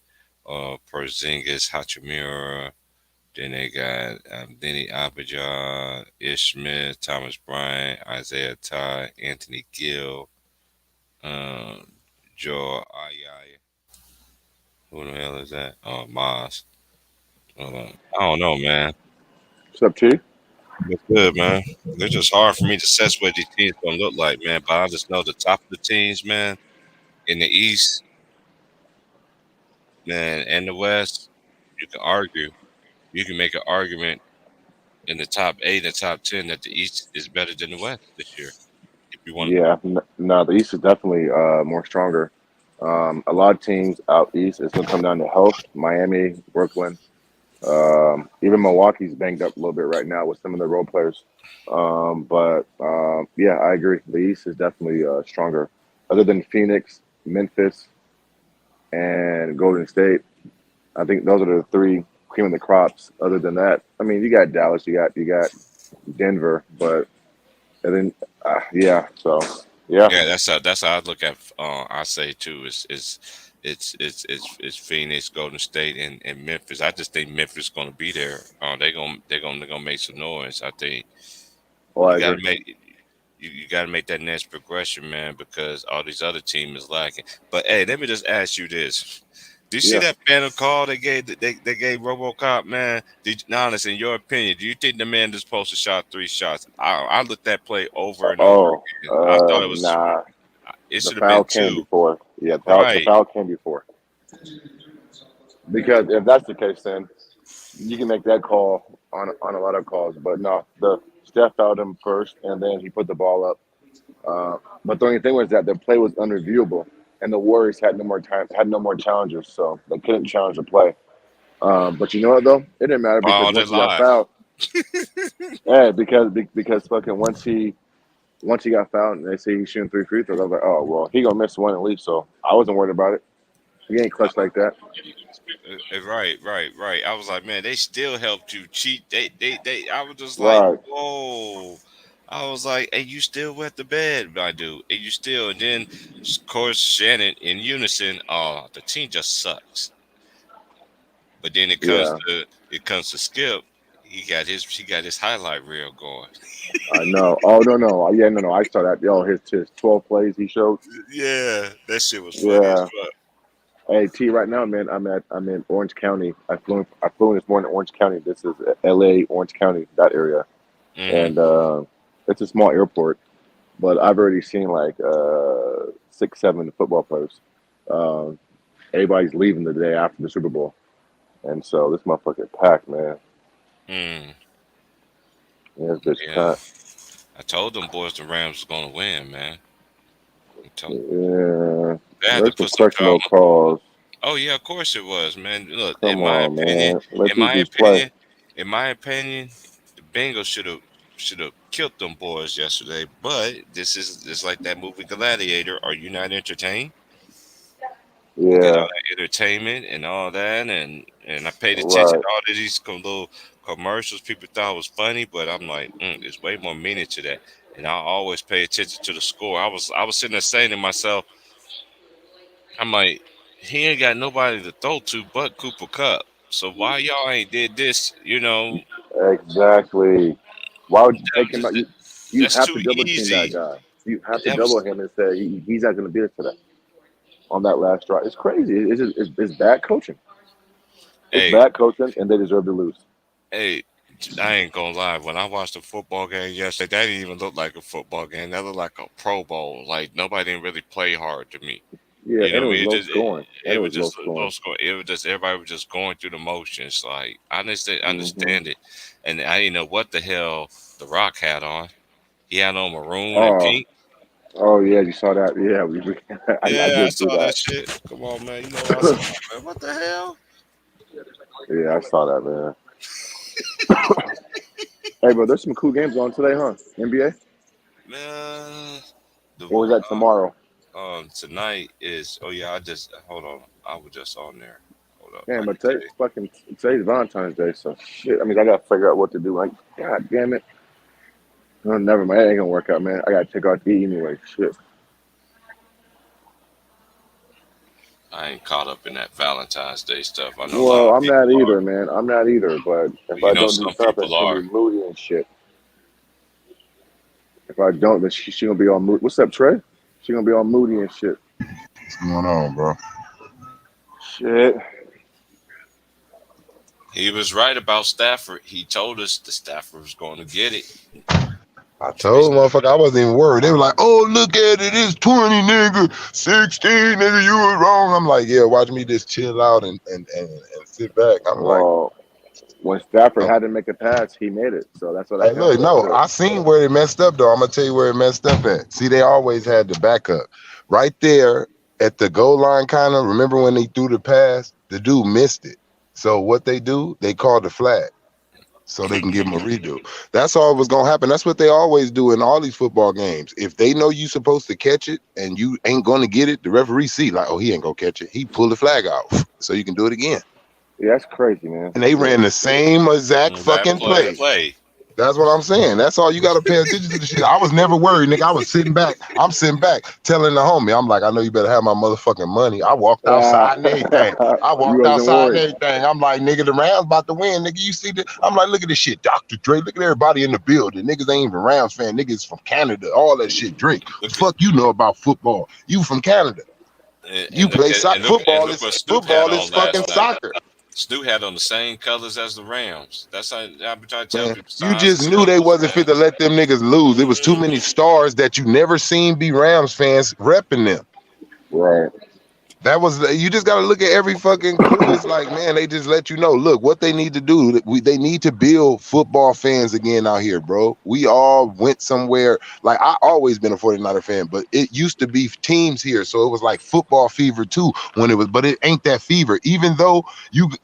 Porzingis, Hachimura. Then they got Denny Abidjan, Ish Smith, Thomas Bryant, Isaiah Ty, Anthony Gill, um, Joe Ayai. Who the hell is that? Oh, Maz. I don't know, man. What's up, Chief? It's good, man. It's just hard for me to assess what these teams gonna look like, man. But I just know the top of the teams, man, in the East, man, and the West. You can argue. You can make an argument in the top eight and top 10 that the East is better than the West this year. If you want, Yeah, no, the East is definitely more stronger. A lot of teams out east, it's going to come down to health. Miami, Brooklyn, even Milwaukee's banged up a little bit right now with some of the role players. But yeah, I agree. The East is definitely stronger. Other than Phoenix, Memphis, and Golden State, I think those are the three cream of the crops. Other than that, I mean, you got Dallas, you got Denver, but and then yeah, so yeah. yeah, that's how I look at. I say too it's Phoenix, Golden State, and Memphis. I just think Memphis gonna be there. They're gonna make some noise. I think Well, you I got agree. to make you got to make that next progression, man, because all these other teams is lacking. But hey, let me just ask you this: do you see Yeah. that panel call they gave RoboCop, man? Now, honest, in your opinion, do you think the man that's supposed to shot 3 shots? I looked that play over and over Oh, again. I thought it was nah. it The should have been foul came two. before. Yeah, the Right. foul came before. Because if that's the case, then you can make that call on a lot of calls. But no, the Steph fouled him first, and then he put the ball up. But the only thing was that the play was unreviewable, and the Warriors had no more time, had no more challengers, so they couldn't challenge the play. But you know what though? It didn't matter because Oh, they once he got lied. fouled, yeah, because fucking once he got fouled and they say he's shooting three free throws, I was like, oh well, he gonna miss one at least. So I wasn't worried about it. He ain't clutch like that. Right. I was like, man, they still helped you cheat. They. I was just like, Right. whoa. I was like, and you still wet the bed, my dude. And you still, and then, of course, Shannon in unison. Oh, the team just sucks. But then Yeah, it comes to Skip. He got his highlight reel going. I know. Oh no. Yeah, no. I saw that. Yo, his 12 plays he showed. Yeah, that shit was funny as Yeah. fuck. Hey T, right now, man, I'm in Orange County. I flew in this morning to Orange County. This is L.A. Orange County, that area, Hmm. and it's a small airport. But I've already seen like 6, 7 football players. Um, Everybody's leaving the day after the Super Bowl, and so this motherfucker packed, man. Mm. Yeah, this bitch Yeah, cut. I told them boys the Rams was gonna win, man. I told Yeah, they had to there's some put some questionable drama. calls. Oh yeah, of course it was, man. Look, Come on, man. Let in these my dudes play. opinion, in my opinion, the Bengals should have killed them boys yesterday. But this is it's like that movie Gladiator. Are you not entertained? You get all Yeah, that entertainment and all that, and I paid attention right. to all of these little commercials. People thought was funny, but I'm like, there's way more meaning to that. And I always pay attention to the score. I was sitting there saying to myself, I'm like, he ain't got nobody to throw to but Cooper Cup. So why y'all ain't did this? Exactly. Why would you That take was him just out? You that's have too to double team that easy. guy. You have to That double was him and say he's not going to be there today on that last drive. It's crazy. It's bad coaching. It's hey bad coaching, and they deserve to lose. hey. I ain't gonna lie. When I watched the football game yesterday, that didn't even look like a football game. That looked like a Pro Bowl. Like nobody didn't really play hard to me. Yeah, You know and it what I was mean? low scoring. And It it was was low just low scoring. score. It was just everybody was just going through the motions. Like I Hmm. understand it, and I didn't know what the hell the Rock had on. He had on maroon and Oh, pink. oh yeah, you saw that. Yeah, I Yeah, I did see saw that that. shit. Come on, man. You know what I saw, man? What the hell, Yeah, I saw that, man. Hey, bro, there's some cool games on today, huh? NBA, man? The or was that tomorrow? tonight is. Oh yeah, I just hold on. I was just on there. Hold up. Damn, I but can tell you. today's Valentine's Day, so shit. I mean, I gotta figure out what to do. Like, god damn it. Oh, never mind. It ain't gonna work out, man. I gotta take out to eat anyway. Shit. I ain't caught up in that Valentine's Day stuff. I know a lot Well, of I'm people not are. either, man. I'm not either. But if You I know, don't do some something, people she's gonna are. be moody and shit. If I don't, then she gonna be all moody. What's up, Trey? She gonna be all moody and shit. What's going on, bro? Shit. He was right about Stafford. He told us the Stafford was going to get it. I told motherfucker I wasn't even worried. They were like, "Oh, look at it, it's 20, nigga, 16, nigga, you were wrong." I'm like, "Yeah, watch me just chill out and sit back." I'm like, Well, when Stafford oh. had to make a pass, he made it. So that's what that Hey, counts. look, That's no, good. I seen where it messed up though. I'm gonna tell you where it messed up at. See, they always had the backup right there at the goal line. Kind of remember when they threw the pass, the dude missed it. So what they do, they called the flag, so they can give him a redo. That's all was gonna happen. That's what they always do in all these football games. If they know you supposed to catch it and you ain't gonna get it, the referee see like, oh, he ain't gonna catch it. He pull the flag out so you can do it again. Yeah, that's crazy, man. And they ran the same exact That fucking play. play. That's what I'm saying. That's all you got to pay attention to the shit. I was never worried, nigga. I was sitting back. I'm sitting back telling the homie, I'm like, I know you better have my motherfucking money. I walked Ah, outside and everything. I you walked wasn't outside and worried. everything. I'm like, nigga, the Rams about to win, nigga. You see the? I'm like, look at this shit, Dr. Dre. Look at everybody in the building. Niggas ain't even Rams fan. Niggas from Canada. All that shit. Drake. Look at Fuck, you know about football? You from Canada? You and look play at soccer. and look and Football look is what Snoop had football on is fucking last night. soccer. Snoop had on the same colors as the Rams. That's how I've been trying to tell Man, people you size just and knew they symbols, wasn't man. fit to let them niggas lose. It was too many stars that you never seen be Rams fans repping them. Right. That was you just got to look at every fucking clue. It's like, man, they just let you know. Look, what they need to do. They need to build football fans again out here, bro. We all went somewhere. Like I always been a 49er fan, but it used to be teams here, so it was like football fever too when it was. But it ain't that fever. Even though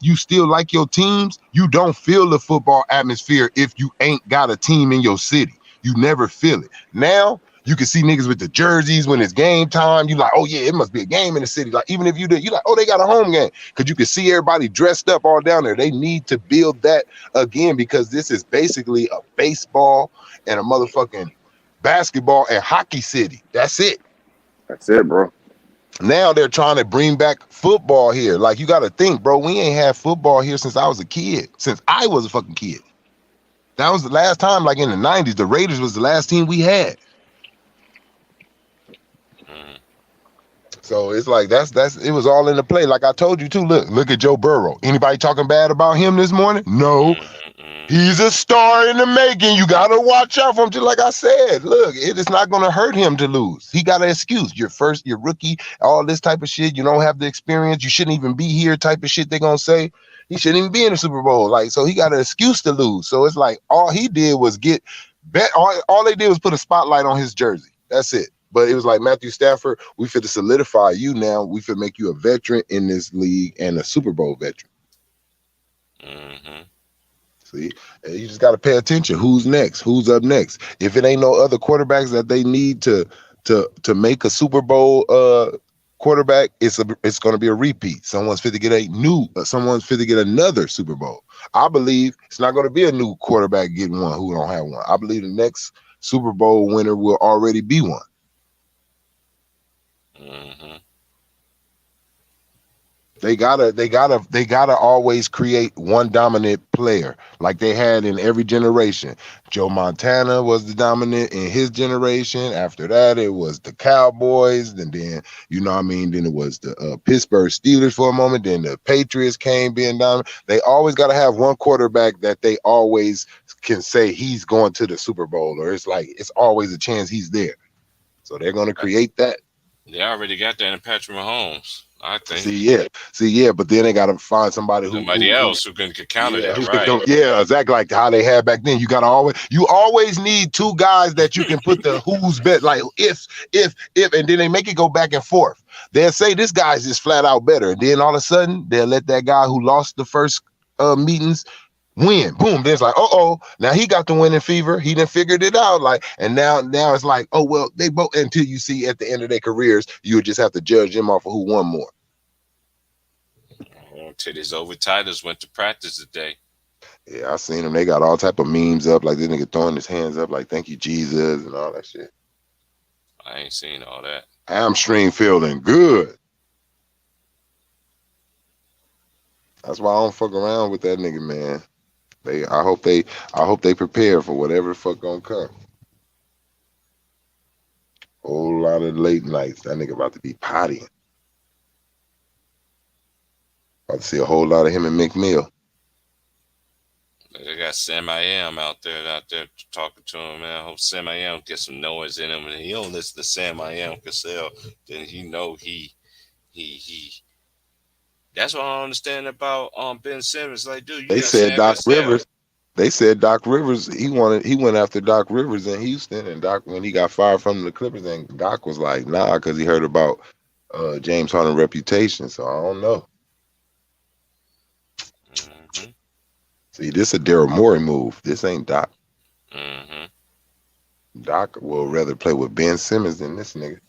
you still like your teams, you don't feel the football atmosphere if you ain't got a team in your city. You never feel it. Now you can see niggas with the jerseys when it's game time. You like, oh yeah, it must be a game in the city. Like even if you like, oh they got a home game because you can see everybody dressed up all down there. They need to build that again because this is basically a baseball and a motherfucking basketball and hockey city. That's it. That's it, bro. Now they're trying to bring back football here. Like you got to think, bro. We ain't had football here since I was a kid. Since I was a fucking kid. That was the last time. Like in the '90s, the Raiders was the last team we had. Mm, So it's like that's it was all in the play. Like I told you too. Look at Joe Burrow. Anybody talking bad about him this morning? No. mm, He's a star in the making. You gotta watch out for him. Just like I said, look, it is not gonna hurt him to lose. He got an excuse. You're first, you're rookie, all this type of shit. You don't have the experience. You shouldn't even be here. Type of shit they gonna say. He shouldn't even be in the Super Bowl. Like, so he got an excuse to lose. So it's like all he did was get bet. All they did was put a spotlight on his jersey. That's it. But it was like Matthew Stafford. We fit to solidify you now. We fit make you a veteran in this league and a Super Bowl veteran. Mm-hmm. See, and you just got to pay attention. Who's next? Who's up next? If it ain't no other quarterbacks that they need to make a Super Bowl quarterback, it's going to be a repeat. Someone's fit to get someone's fit to get another Super Bowl. I believe it's not going to be a new quarterback getting one who don't have one. I believe the next Super Bowl winner will already be one. Mm-hmm. They gotta always create one dominant player like they had in every generation. Joe Montana was the dominant in his generation. After that, it was the Cowboys, and then then it was the Pittsburgh Steelers for a moment. Then the Patriots came being dominant. They always got to have one quarterback that they always can say he's going to the Super Bowl, or it's like it's always a chance he's there. So they're going to create that. They already got that in Patrick Mahomes, I think. See, yeah, but then they got to find somebody Somebody else who can counter yeah, that, who can right? exactly like how they had back then. You always need two guys that you can put the who's bet like if, and then they make it go back and forth. They'll say this guy's just flat out better, and then all of a sudden they'll let that guy who lost the first meetings win. Boom. Then it's like, now he got the winning fever. He done figured it out. Like, and now it's like, oh well, they both until you see at the end of their careers, you would just have to judge them off of who won more. Titties over Titus went to practice today. Yeah, I seen them. They got all type of memes up, like this nigga throwing his hands up, like "Thank you, Jesus" and all that shit. I ain't seen all that. Hamstring feeling good. That's why I don't fuck around with that nigga, man. I hope they prepare for whatever the fuck gonna come. Whole lot of late nights. That nigga about to be pottying. About to see a whole lot of him and McMill. They got Sam I Am out there talking to him, man. I hope Sam I Am get some noise in him, and he don't listen to Sam I Am Cassell, then he know he. That's what I don't understand about Ben Simmons. Like, dude, you They got said Sam Doc Cassell. Rivers. They said Doc Rivers. He went after Doc Rivers in Houston, and Doc when he got fired from the Clippers, and Doc was like, nah, because he heard about James Harden reputation. So I don't know. Mm-hmm. See, this a Daryl Morey move. This ain't Doc. Mm-hmm. Doc will rather play with Ben Simmons than this nigga.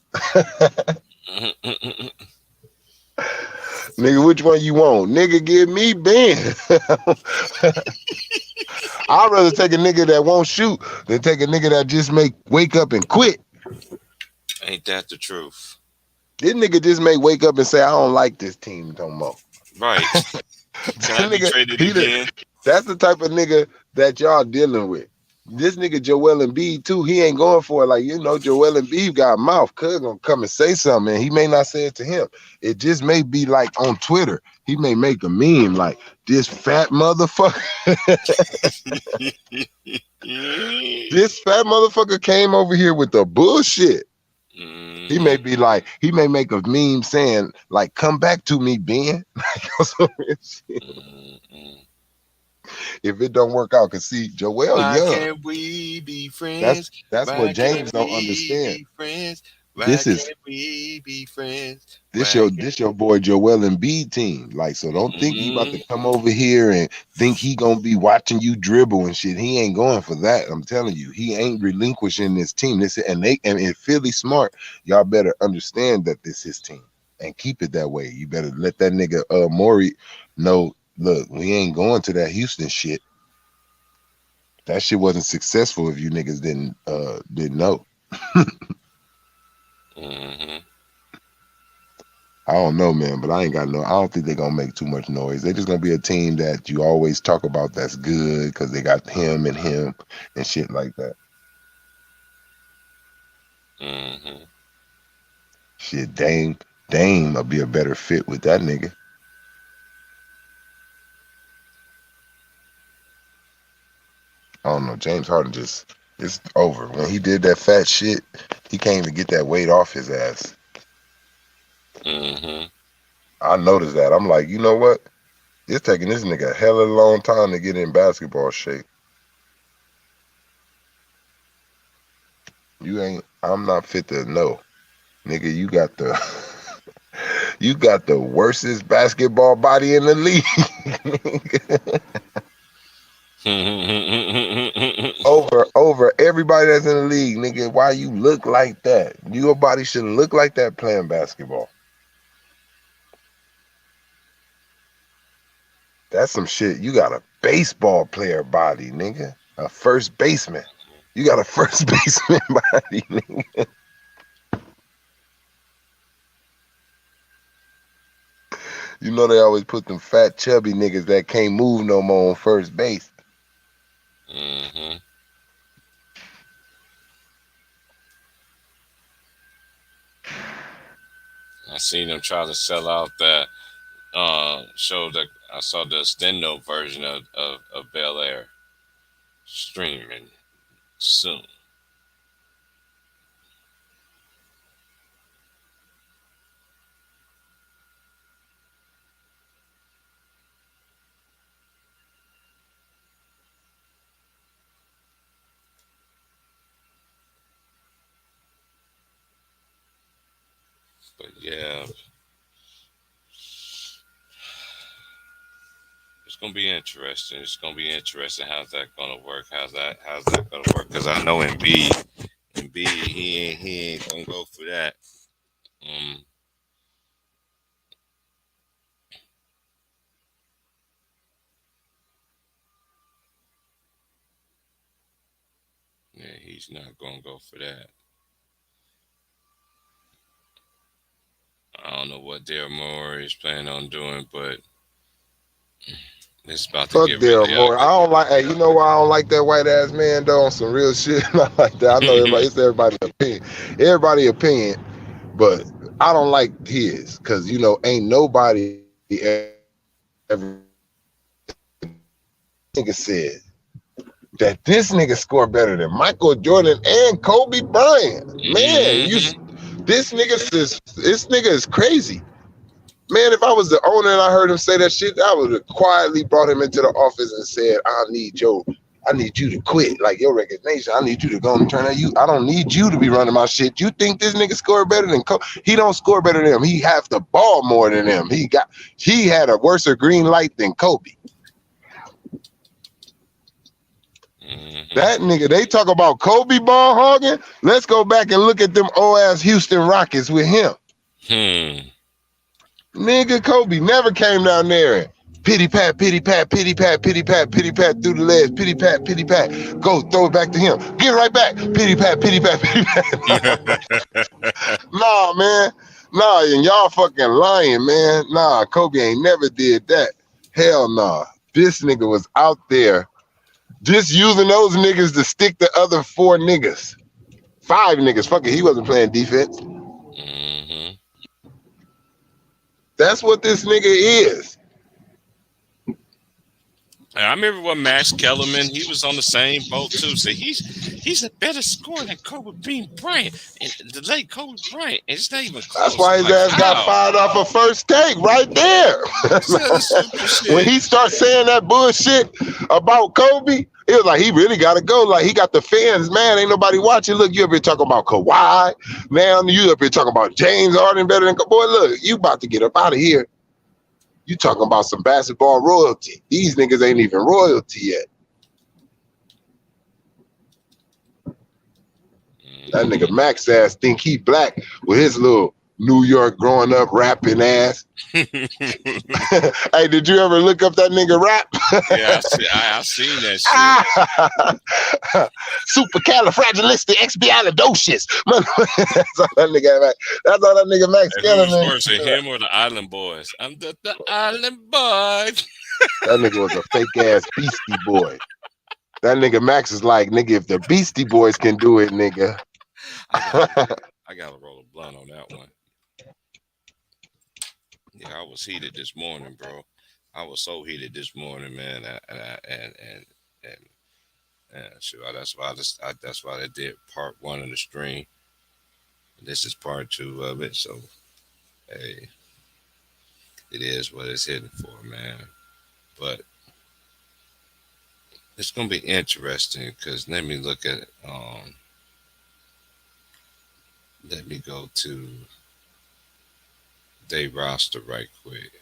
Nigga, which one you want? Nigga, give me Ben. I'd rather take a nigga that won't shoot than take a nigga that just wake up and quit. Ain't that the truth? This nigga just may wake up and say, I don't like this team no more. Right. Can I be traded again? That's the type of nigga that y'all dealing with. This nigga Joel Embiid too, he ain't going for it. Like, Joel Embiid got a mouth. Cuz gonna come and say something, and he may not say it to him. It just may be like on Twitter. He may make a meme like, this fat motherfucker. This fat motherfucker came over here with the bullshit. Mm-hmm. He may be like, he may make a meme saying, like, come back to me, Ben. Mm-hmm. If it don't work out, cause see, Joel Why young. can't we be friends? That's Why what James can't don't we understand. be friends? Why This is can't we be friends? this Why your boy Joel Embiid team. Like, so don't think he about to come over here and think he gonna be watching you dribble and shit. He ain't going for that. I'm telling you, he ain't relinquishing this team. And if Philly smart, y'all better understand that this is his team and keep it that way. You better let that nigga Morey know. Look, we ain't going to that Houston shit. That shit wasn't successful if you niggas didn't know. Mm-hmm. I don't know, man, but I don't think they're gonna make too much noise. They're just gonna be a team that you always talk about that's good because they got him and shit like that. Mm-hmm. Shit, Dame will be a better fit with that nigga. I don't know. James Harden just it's over. When he did that fat shit, he can't even get that weight off his ass. Mm-hmm. I noticed that. I'm like, you know what? It's taking this nigga a hell of a long time to get in basketball shape. You ain't. I'm not fit to know, nigga. You got the you got the worstest basketball body in the league. Over everybody that's in the league, nigga. Why you look like that? Your body shouldn't look like that playing basketball. That's some shit. You got a baseball player body, nigga. A first baseman. You got a first baseman body, nigga. You know they always put them fat, chubby niggas that can't move no more on first base. Mm-hmm. I seen them try to sell out that show that I saw the extendo version of Bel Air streaming soon. But yeah, it's gonna be interesting. It's gonna be interesting. How's that gonna work? How's that gonna work? Because I know Embiid, he ain't gonna go for that. Um, yeah, he's not gonna go for that. I don't know what Daryl Moore is planning on doing, but it's about to Fuck get Daryl really Moore. I ugly. don't like. Hey, you know why I don't like that white ass man though? On some real shit, not like that. I know everybody. It's everybody's opinion. Everybody opinion, but I don't like his because you know ain't nobody ever nigga said that this nigga score better than Michael Jordan and Kobe Bryant. Man, Hmm. this nigga is crazy. Man, if I was the owner and I heard him say that shit, I would have quietly brought him into the office and said, I need you to quit. Like your resignation. I need you to go and turn on you. I don't need you to be running my shit. You think this nigga score better than Kobe? He don't score better than him. He have the ball more than him. He had a worse green light than Kobe. Hmm. That nigga, they talk about Kobe ball hogging. Let's go back and look at them old ass Houston Rockets with him. Hmm. Nigga, Kobe never came down there and pity pat, pity pat, pity pat, pity pat, pity pat through the legs, pity pat, pity pat. Go throw it back to him. Get right back. Pity pat, pity pat, pity pat. Nah, man. Nah, and y'all fucking lying, man. Nah, Kobe ain't never did that. Hell nah. This nigga was out there just using those niggas to stick the other four niggas. Five niggas. Fuck it. He wasn't playing defense. Hmm. That's what this nigga is. I remember when Max Kellerman, he was on the same boat too. So he's a better scorer than Kobe Bean Bryant and the late Kobe Bryant. And it's not even That's close. why I'm his like, ass got how? fired off of first take right there. This other stupid When shit. he starts saying that bullshit about Kobe, it was like he really got to go. Like he got the fans, man. Ain't nobody watching. Look, you up here talking about Kawhi. Now you up here talking about James Harden better than Kobe. Boy, look, you about to get up out of here. You talking about some basketball royalty. These niggas ain't even royalty yet. That nigga Hmm. Max ass think he black with his little New York growing up rapping ass. Hey, did you ever look up that nigga rap? Yeah, I seen that shit. Supercalifragilisticexpialidocious. That's all that nigga Max. That's all that nigga Max And who was Kellerman. worse, him or the Island Boys? I'm the Island Boy. That nigga was a fake ass Beastie Boy. That nigga Max is like, nigga, if the Beastie Boys can do it, nigga. I gotta I gotta roll a blunt on that one. Yeah, I was heated this morning, bro. I was so heated this morning, man. And Yeah, sure. That's why they did part one of the stream. This is part two of it. So hey, it is what it's hitting for, man. But it's gonna be interesting because let me look at let me go to they roster right quick.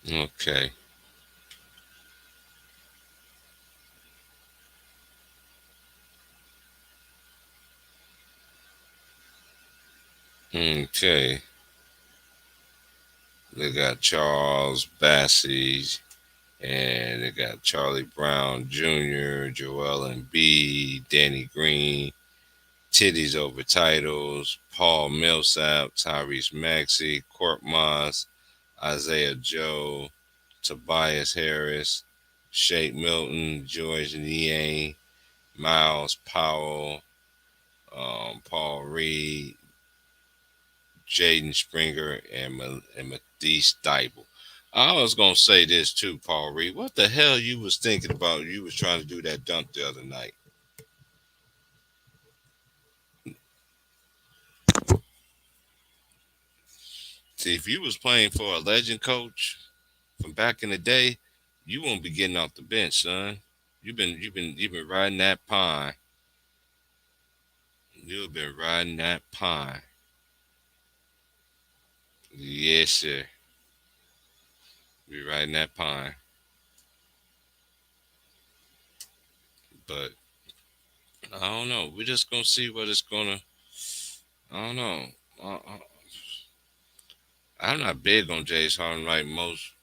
Okay. Okay. They got Charles Bassey and they got Charlie Brown Jr., Joel Embiid, Danny Green, Titties Over Titles, Paul Millsap, Tyrese Maxey, Court Moss, Isaiah Joe, Tobias Harris, Shake Milton, George Niang, Miles Powell, Paul Reed, Jaden Springer, and Matisse Steibel. I was gonna say this too, Paul Reed. What the hell you was thinking about? You was trying to do that dunk the other night. See, if you was playing for a legend coach from back in the day, you won't be getting off the bench, son. You've been riding that pine. You've been riding that pine. Yes, sir. Be riding that pine. But I don't know. We're just gonna see what it's gonna. I don't know. I'm not big on James Harden like most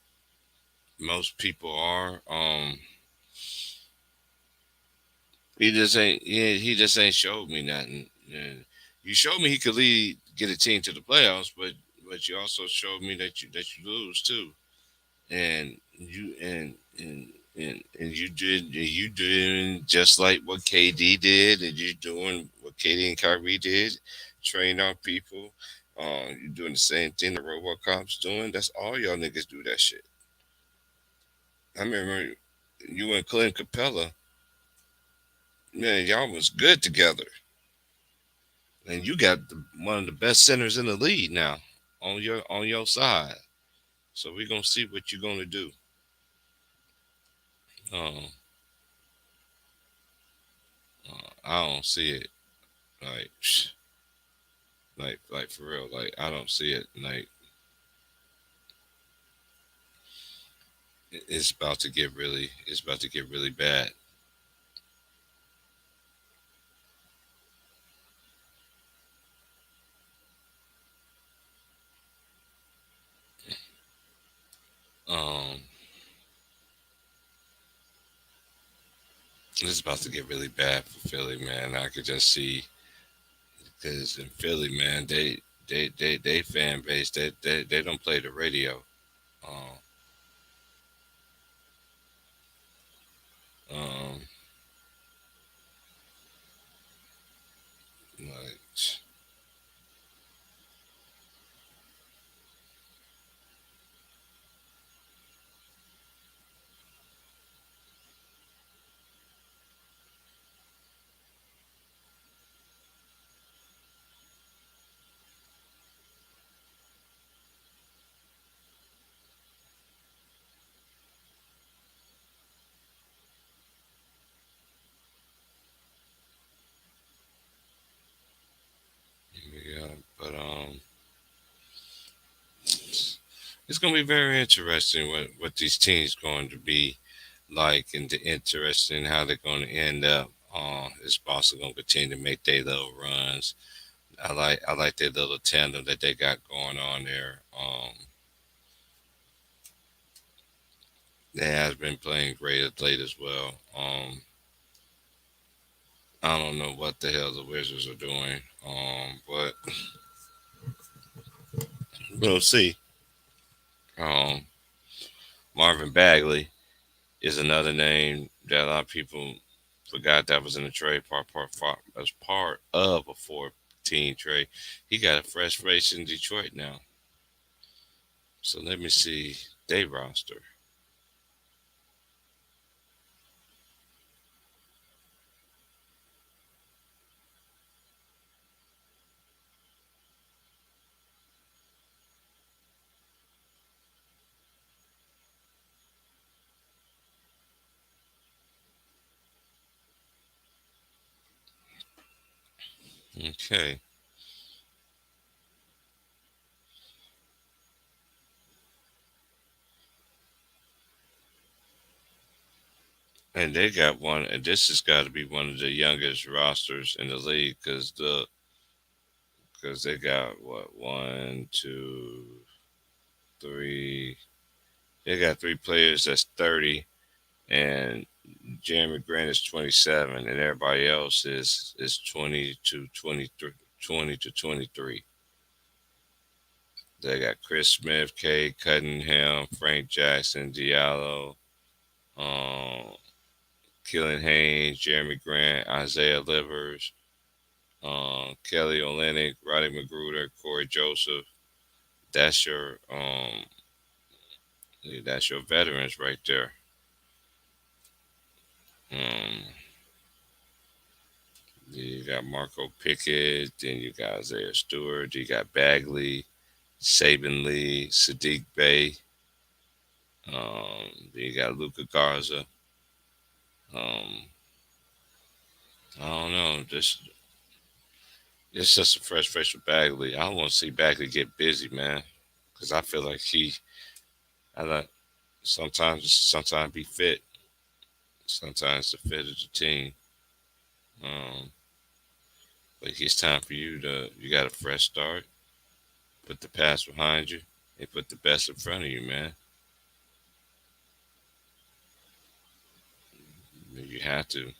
people are. He just ain't showed me nothing. You showed me he could get a team to the playoffs, but you also showed me that you lose too, and you doing just like what KD did, and you doing what KD and Kyrie did, train our people. You're doing the same thing the RoboCop's doing. That's all y'all niggas do that shit. I remember you and Clint Capella, man, y'all was good together. And you got one of the best centers in the league now on your side. So we're gonna see what you're gonna do. Um, I don't see it like like for real. Like I don't see it. Like it's about to get really bad. Um, it's about to get really bad for Philly, man. I could just see because in Philly, man, they fan base they don't play the radio. Um, um, like yeah, but it's gonna be very interesting what these teams going to be like, and interesting how they're going to end up. Is Boston going to continue to make their little runs? I like their little tandem that they got going on there. They has been playing great of late as well. I don't know what the hell the Wizards are doing, but we'll see. Um, Marvin Bagley is another name that a lot of people forgot that was in the trade as part of a 14 trade. He got a fresh face in Detroit now. So let me see they roster. Okay, and they got one, and this has got to be one of the youngest rosters in the league because they got what one, two, three. They got three players that's 30, and Jeremy Grant is 27, and everybody else is 20 to 23. 20 to 23. They got Chris Smith, Kay Cunningham, Frank Jackson, Diallo, um, Killian Haynes, Jeremy Grant, Isaiah Livers, Kelly Olynyk, Roddy Magruder, Corey Joseph. That's your that's your veterans right there. Um, you got Marco Pickett, then you got Isaiah Stewart, you got Bagley, Saban Lee, Sadiq Bey, then you got Luca Garza. Um, I don't know, just it's just a fresh face with Bagley. I want to see Bagley get busy, man, because I feel like I like sometimes be fit, sometimes the fit of the team. Um, but it's time for you got a fresh start, put the past behind you, and put the best in front of you, man. You have to.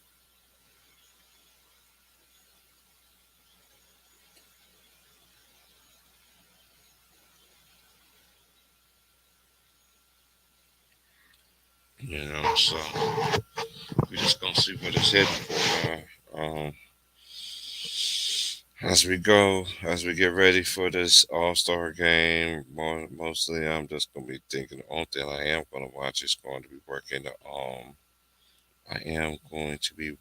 So we just gonna see what it's heading for, man. As we get ready for this All Star game, mostly I'm just gonna be thinking. The only thing I am gonna watch is going to be working the I am going to be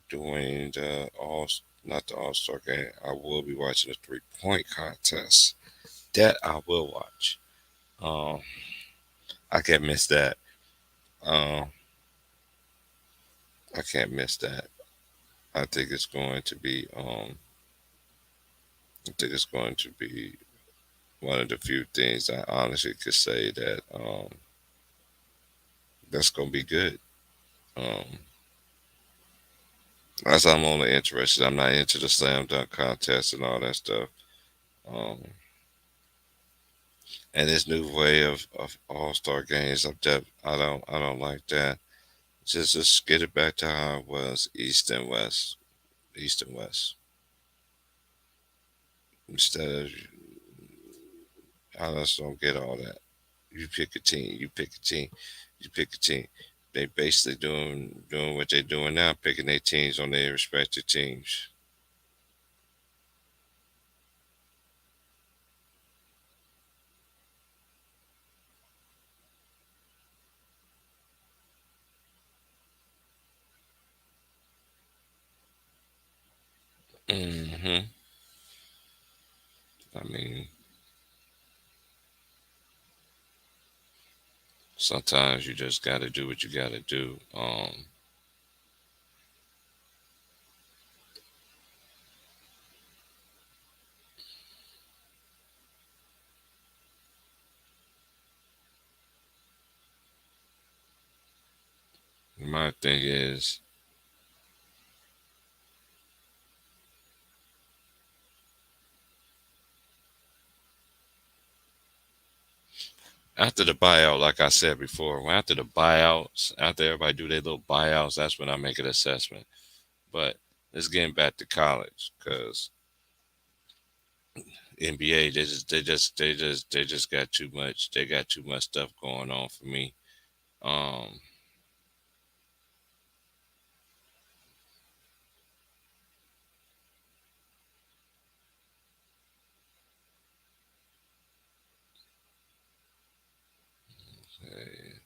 doing the all not the All Star game. I will be watching the 3-point contest. That I will watch. Um, I can't miss that. Um, I can't miss that. I think it's going to be. I think it's going to be one of the few things I honestly could say that that's going to be good. Um, as I'm only interested, I'm not into the slam dunk contest and all that stuff. Um, and this new way of All Star games, I don't like that. Just get it back to how it was, East and West. Instead of I just don't get all that. You pick a team, you pick a team, you pick a team. They basically doing what they're doing now, picking their teams on their respective teams. hmm I mean, sometimes you just got to do what you got to do. My thing is, after the buyout, like I said before, after the buyouts, after everybody do their little buyouts, that's when I make an assessment. But let's get back to college because NBA they just got too much. They got too much stuff going on for me. Um, Okay.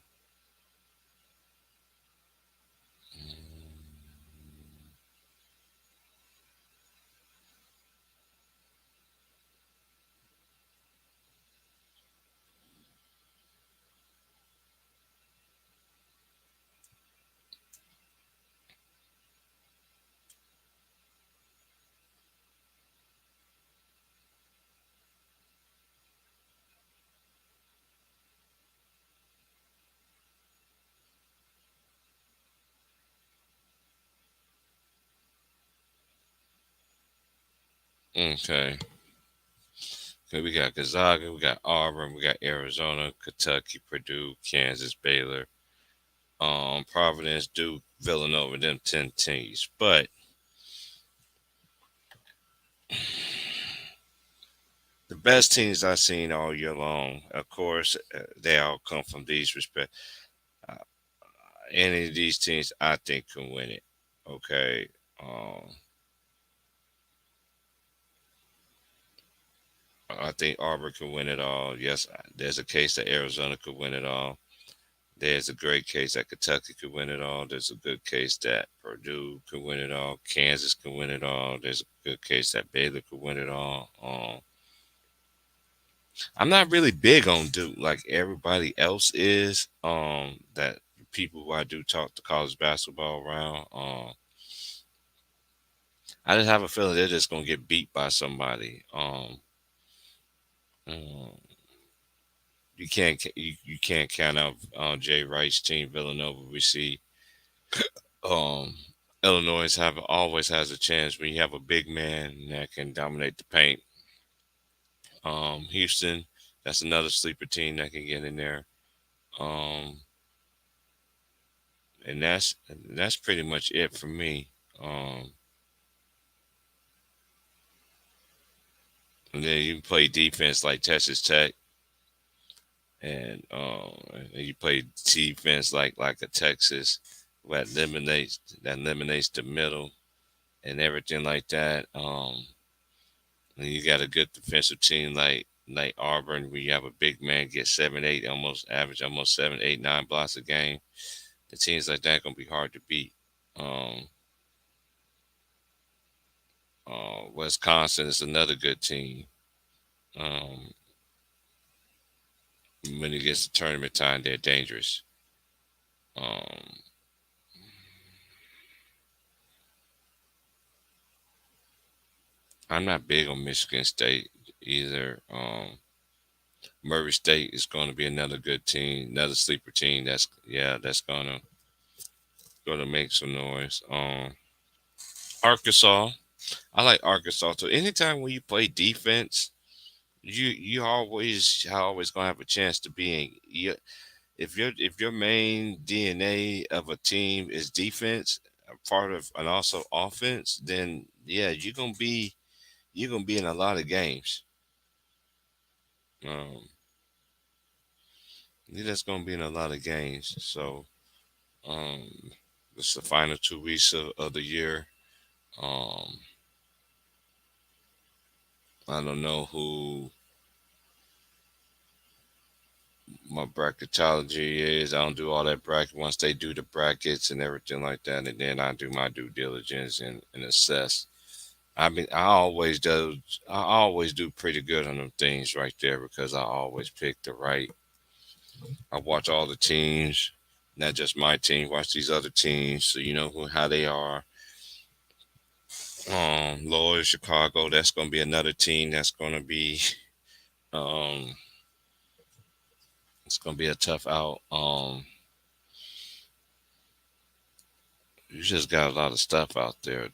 Okay. Okay, we got Gonzaga, we got Auburn, we got Arizona, Kentucky, Purdue, Kansas, Baylor, Providence, Duke, Villanova, them 10 teams. But the best teams I've seen all year long, of course, they all come from these respect. Uh, any of these teams, I think, can win it. Okay. Um, I think Auburn can win it all. Yes, there's a case that Arizona could win it all. There's a great case that Kentucky could win it all. There's a good case that Purdue could win it all. Kansas can win it all. There's a good case that Baylor could win it all. I'm not really big on Duke like everybody else is. That people who I do talk to college basketball around. I just have a feeling they're just gonna get beat by somebody. Um, you can't count out Jay Wright's team Villanova. We see um, Illinois have always has a chance when you have a big man that can dominate the paint. Houston, that's another sleeper team that can get in there. Um, and that's pretty much it for me. Um, and then you play defense like Texas Tech, and you play defense like a Texas that eliminates the middle and everything like that. And you got a good defensive team like Auburn, where you have a big man get 7, 8, almost average almost 7, 8, 9 blocks a game. The teams like that gonna be hard to beat. Um, Wisconsin is another good team. Um, when it gets to tournament time, they're dangerous. Um, I'm not big on Michigan State either. Murray State is going to be another good team, another sleeper team. That's gonna make some noise. Arkansas, I like Arkansas too. Anytime when you play defense, you always gonna have a chance to be in. If your main DNA of a team is defense, a part of and also offense, then yeah, you're gonna be in a lot of games. Um, you're just gonna be in a lot of games. So um, it's the final 2 weeks of the year. Um, I don't know who my bracketology is. I don't do all that bracket. Once they do the brackets and everything like that, and then I do my due diligence and assess. I always do pretty good on them things right there because I always pick the right. I watch all the teams, not just my team. Watch these other teams, so you know how they are. Loyola Chicago. That's going to be another team. That's going to be. Um, it's going to be a tough out. You just got a lot of stuff out there.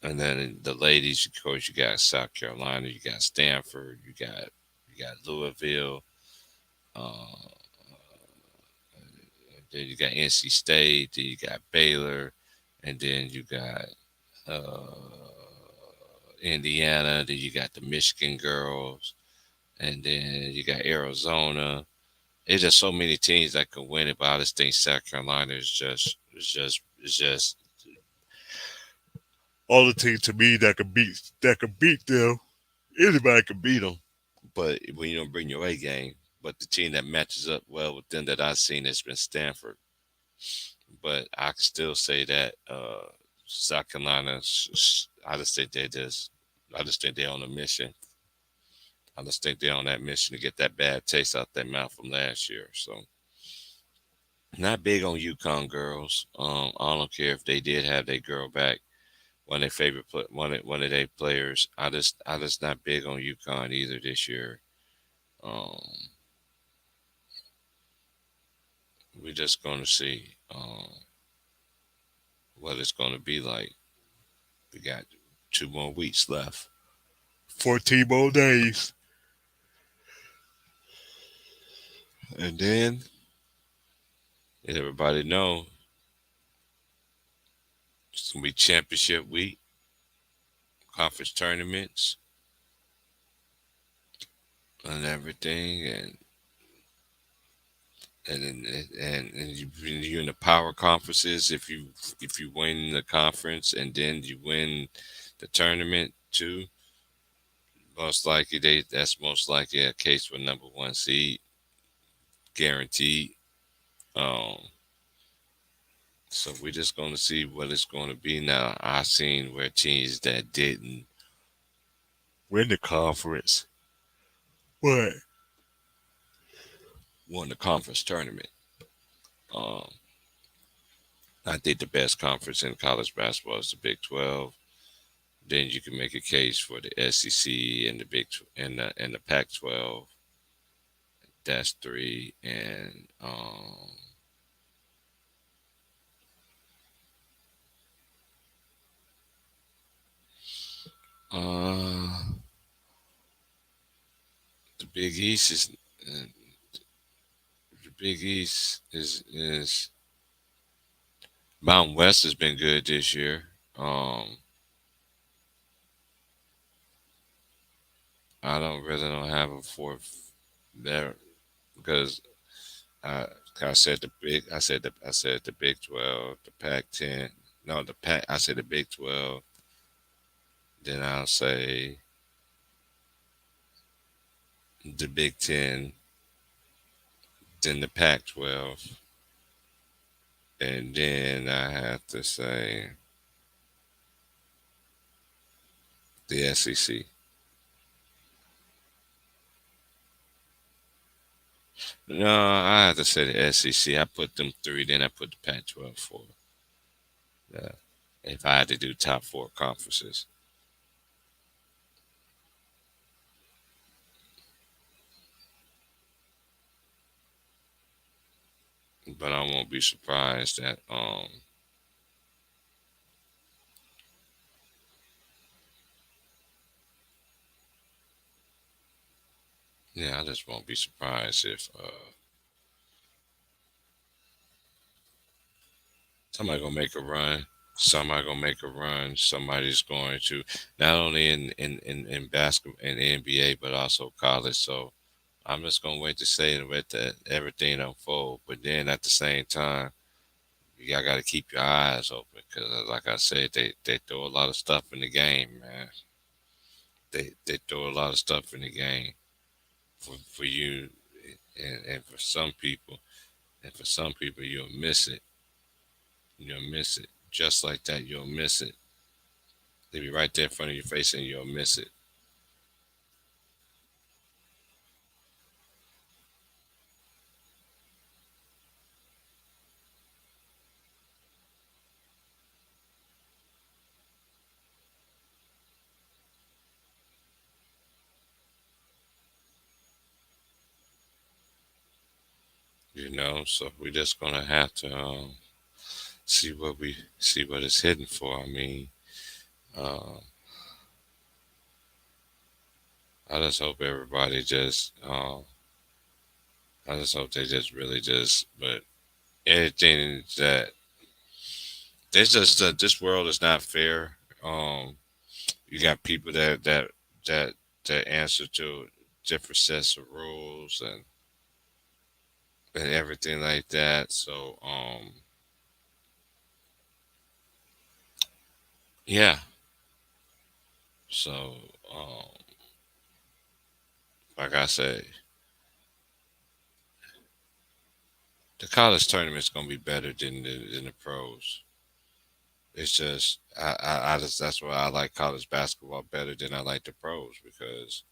And then the ladies, of course, you got South Carolina, you got Stanford, you got Louisville. Uh, then you got NC State, then you got Baylor, and then you got uh, Indiana. Then you got the Michigan girls, and then you got Arizona. There's just so many teams that can win it, but I just think South Carolina is just all the teams to me that can beat them. Anybody can beat them, but when you don't bring your A game, but the team that matches up well with them that I've seen has been Stanford. But I can still say that South Carolina, I just think I just think they're on a mission. I just think they're on that mission to get that bad taste out their mouth from last year. So not big on UConn girls. I don't care if they did have their girl back, one of their favorite one of their players. I just not big on UConn either this year. Um, we're just going to see what it's going to be like. We got 2 more weeks left. 14 more days. And then, let everybody know, it's going to be championship week, conference tournaments, and everything. And you in the power conferences, if you win the conference and then you win the tournament too, most likely that's most likely a case for number one seed guaranteed. Um, so we're just going to see what it's going to be now. I seen where teams that didn't win the conference, but won the conference tournament. Um, I think the best conference in college basketball is the Big 12. Then you can make a case for the SEC and the and the Pac-12. That's three, and uh, the Big East is uh, the Big East is Mountain West has been good this year. I don't have a fourth there because I I said the Big 12, the Pac-10. No, the Pac. I said the Big 12. Then I'll say the Big 10. Then the Pac-12, and then I have to say the SEC. No, I have to say the SEC. I put them three, then I put the Pac-12 four. Yeah. If I had to do top four conferences, but I won't be surprised that yeah, I just won't be surprised if somebody gonna make a run. Somebody gonna make a run. Somebody's going to not only in basketball and NBA but also college. So I'm just gonna wait to say and let that everything unfold. But then at the same time, you got to keep your eyes open because, like I said, they throw a lot of stuff in the game, man. They throw a lot of stuff in the game for you, and for some people, you'll miss it. You'll miss it just like that. You'll miss it. They'll be right there in front of your face, and you'll miss it. So we're just gonna have to see what it's hitting for. I mean, uh, I just hope everybody just I just hope they just really just but anything that there's just this world is not fair. You got people that that answer to different sets of rules and everything like that. So yeah. So um like I say, The college tournament's gonna be better than the pros. It's just I just that's why I like college basketball better than I like the pros because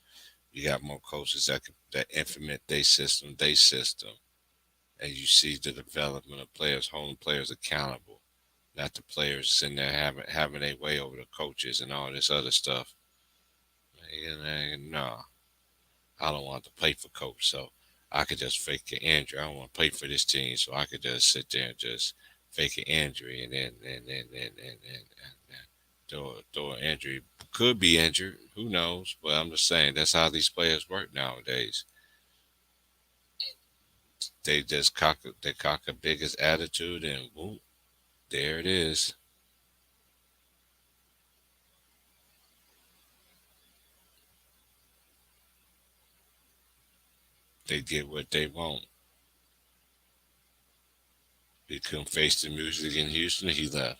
you got more coaches that implement their system, and you see the development of players, holding players accountable, not the players sitting there having their way over the coaches and all this other stuff. No, I don't want to play for coach, so I could just fake an injury. I don't want to play for this team, so I could just sit there and just fake an injury and throw an injury. Could be injured, who knows? But I'm just saying that's how these players work nowadays. They cock a biggest attitude and whoop, there it is. They get what they want. He couldn't face the music in Houston, he left.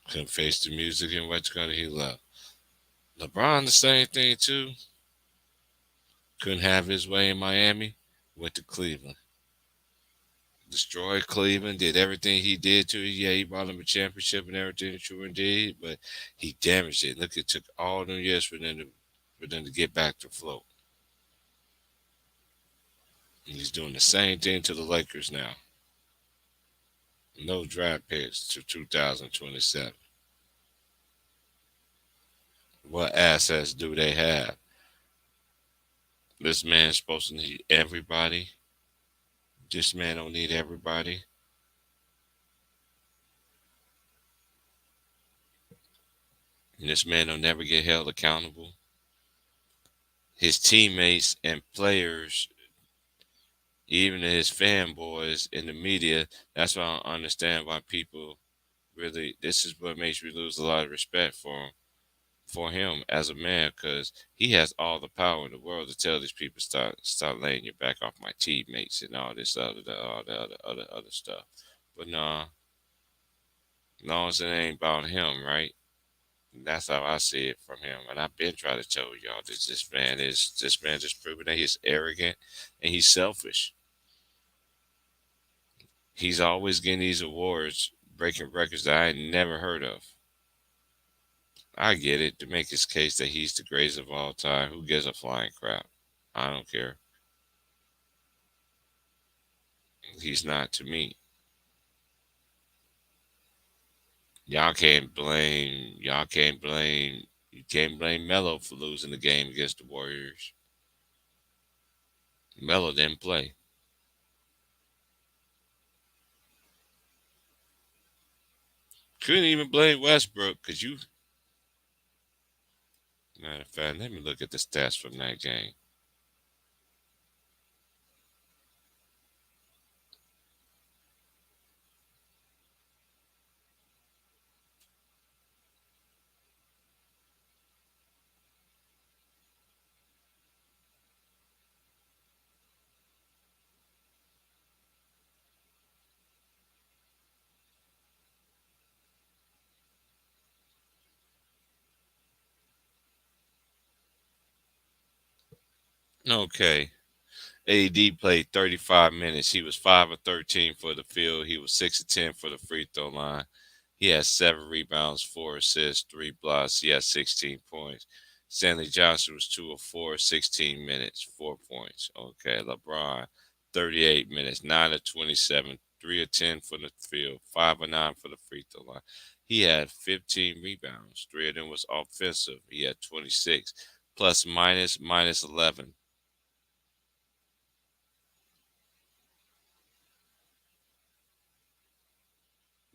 Couldn't face the music in West Country, he left. LeBron the same thing too. Couldn't have his way in Miami, went to Cleveland. Destroyed Cleveland, did everything he did to it. Yeah, he brought them a championship and everything that you did, but he damaged it. Look, it took all them years for them to get back to float. And he's doing the same thing to the Lakers now. No draft picks to 2027. What assets do they have? This man's supposed to need everybody. This man don't need everybody. And this man will never get held accountable. His teammates and players, even his fanboys in the media, that's why I don't understand why people really, this is what makes me lose a lot of respect for him as a man, because he has all the power in the world to tell these people start laying your back off my teammates and all this all the other stuff. But nah, long as it ain't about him, right? That's how I see it from him. And I've been trying to tell y'all this man just proving that he's arrogant and he's selfish. He's always getting these awards, breaking records that I had never heard of. I get it to make his case that he's the greatest of all time. Who gives a flying crap? I don't care. He's not to me. You can't blame Melo for losing the game against the Warriors. Melo didn't play. Couldn't even blame Westbrook because you. Matter of fact, let me look at the stats from that game. Okay. AD played 35 minutes. He was 5 of 13 for the field. He was 6 of 10 for the free throw line. He had 7 rebounds, 4 assists, 3 blocks. He had 16 points. Stanley Johnson was 2 of 4, 16 minutes, 4 points. Okay, LeBron, 38 minutes, 9 of 27, 3 of 10 for the field, 5 of 9 for the free throw line. He had 15 rebounds. 3 of them was offensive. He had 26, plus minus 11.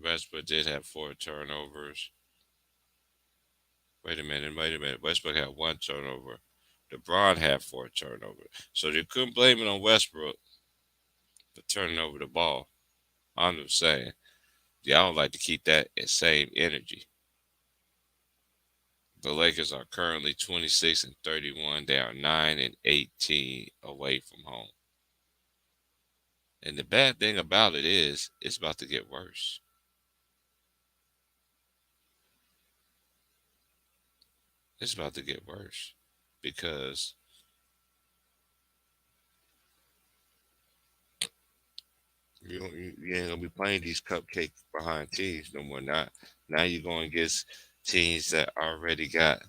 Westbrook did have 4 turnovers. Wait a minute. Westbrook had 1 turnover. LeBron had 4 turnovers. So they couldn't blame it on Westbrook for turning over the ball. I'm just saying. Y'all like to keep that same energy. The Lakers are currently 26 and 31. They are 9 and 18 away from home. And the bad thing about it is, it's about to get worse. It's about to get worse because You ain't gonna be playing these cupcake behind teams no more. Now you're going against teams that already got.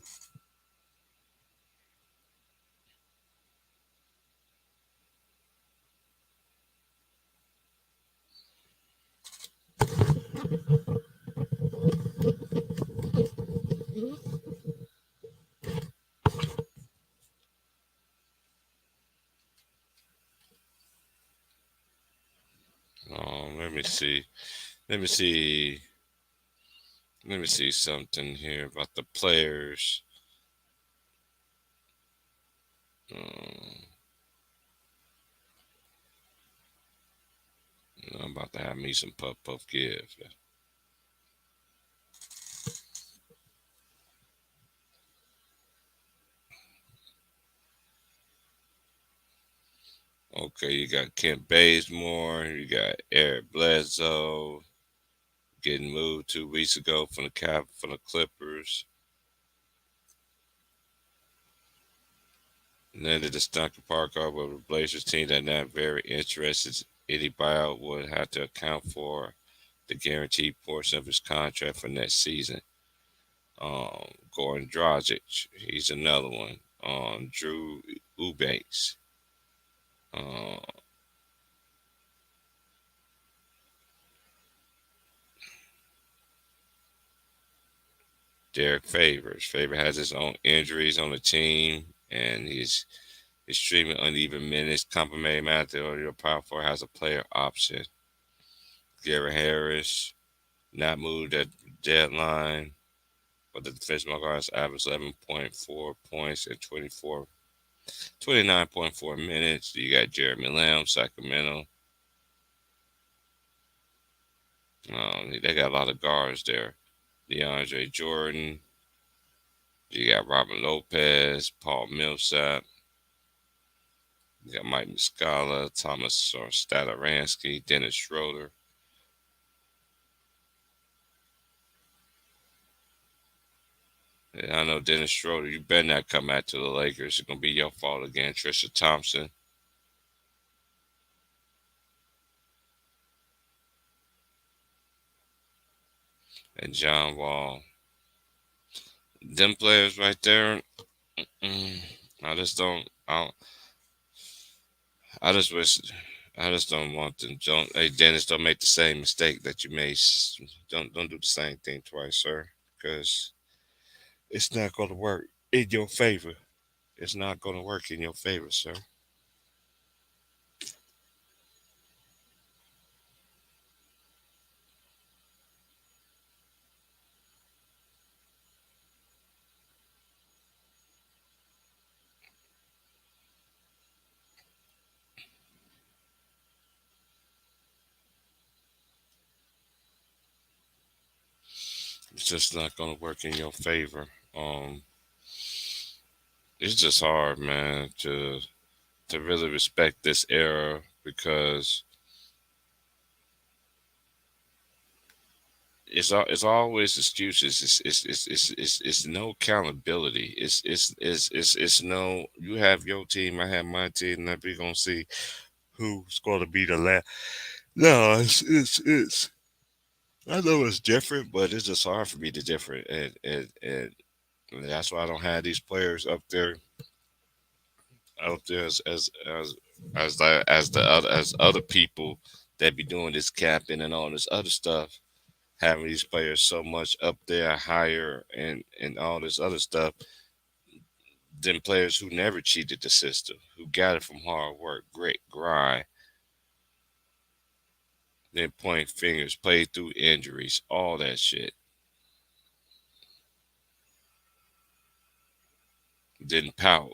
Let me see. Let me see. Let me see something here about the players. Um, I'm about to have me some puff puff give. Okay, you got Kent Bazemore. You got Eric Bledsoe getting moved 2 weeks ago from the Clippers. And then the Duncan Parker with the Blazers team that not very interested. Any buyout would have to account for the guaranteed portion of his contract for next season. Gordon Dragic, he's another one. Drew Eubanks. Uh, Derek Favors. Favor has his own injuries on the team, and he's extremely uneven minutes. Complimentary Matthew your power forward has a player option. Gary Harris not moved at deadline, but the defensive guards averaged 11.4 points in 29.4 minutes. You got Jeremy Lamb, Sacramento. They got a lot of guards there. DeAndre Jordan. You got Robin Lopez, Paul Millsap. You got Mike Muscala, Thomas Stadaransky, Dennis Schroeder. And I know Dennis Schroeder, you better not come back to the Lakers. It's gonna be your fault again. Trisha Thompson and John Wall. Them players right there. Mm, I just don't. I just wish. I just don't want them. Don't. Hey, Dennis, don't make the same mistake that you made. Don't do the same thing twice, sir. Because it's not gonna work in your favor. It's not gonna work in your favor, sir. It's just not gonna work in your favor. Um, it's just hard, man, to really respect this era because it's always excuses. It's no accountability. It's no. You have your team, I have my team, and we gonna see who's gonna be the last. No, it's. I know it's different, but it's just hard for me to different, and that's why I don't have these players up there as other people that be doing this capping and all this other stuff, having these players so much up there higher and all this other stuff than players who never cheated the system, who got it from hard work, grit, grind, then point fingers, played through injuries, all that shit. Didn't pout.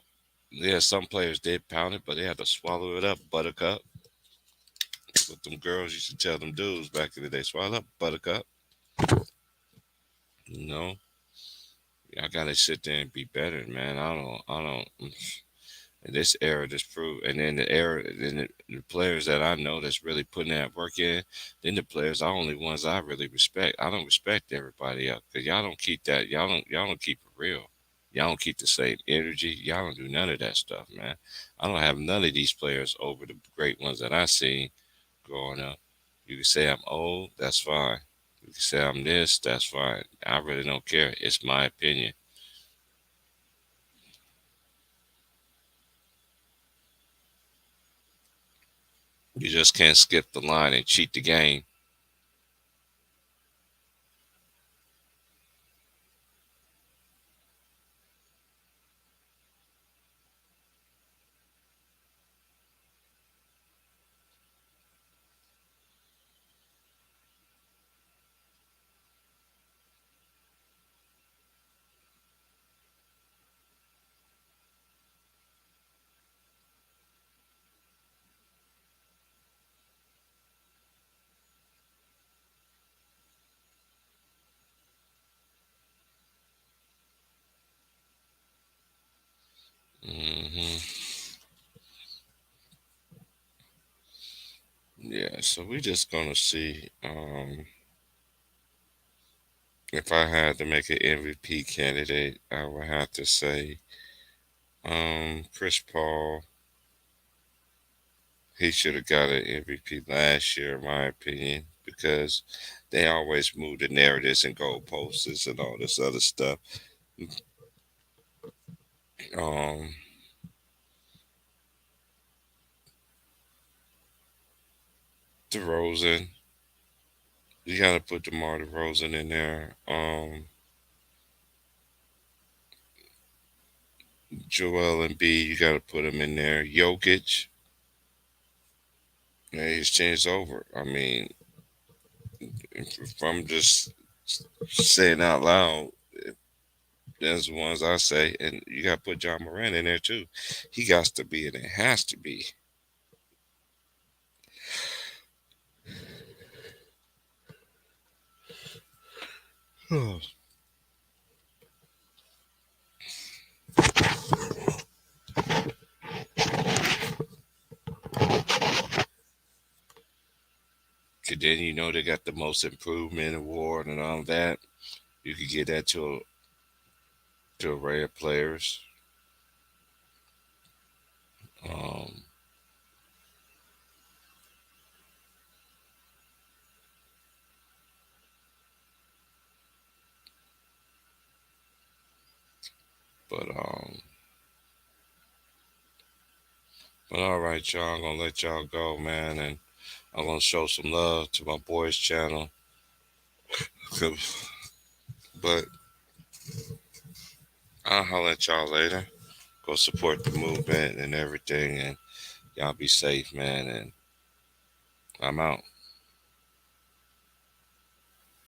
Yeah, some players did pout it, but they had to swallow it up, buttercup. What them girls used to tell them dudes back in the day, swallow up, buttercup. You know, I gotta sit there and be better, man. I don't. In this era, just prove, and then the players that I know that's really putting that work in, then the players are only ones I really respect. I don't respect everybody else because y'all don't keep that. Y'all don't keep it real. Y'all don't keep the same energy. Y'all don't do none of that stuff, man. I don't have none of these players over the great ones that I seen growing up. You can say I'm old, that's fine. You can say I'm this, that's fine. I really don't care. It's my opinion. You just can't skip the line and cheat the game. hmm Yeah, so we just gonna see. If I had to make an MVP candidate, I would have to say, Chris Paul. He should have got an MVP last year, in my opinion, because they always move the narratives and goalposts and all this other stuff. Um, DeRozan, you gotta put DeMar DeRozan in there. Joel Embiid, you gotta put him in there. Jokic, yeah, he's changed over. I mean, if I'm just saying out loud, that's the ones I say, and you gotta put John Moran in there too. He got to be, and it has to be. Cause then they got the most improvement award and all that. You could get that to a array of players. Um, but but all right, y'all. I'm gonna let y'all go, man, and I'm gonna show some love to my boys' channel. But I'll holler at y'all later. Go support the movement and everything, and y'all be safe, man. And I'm out.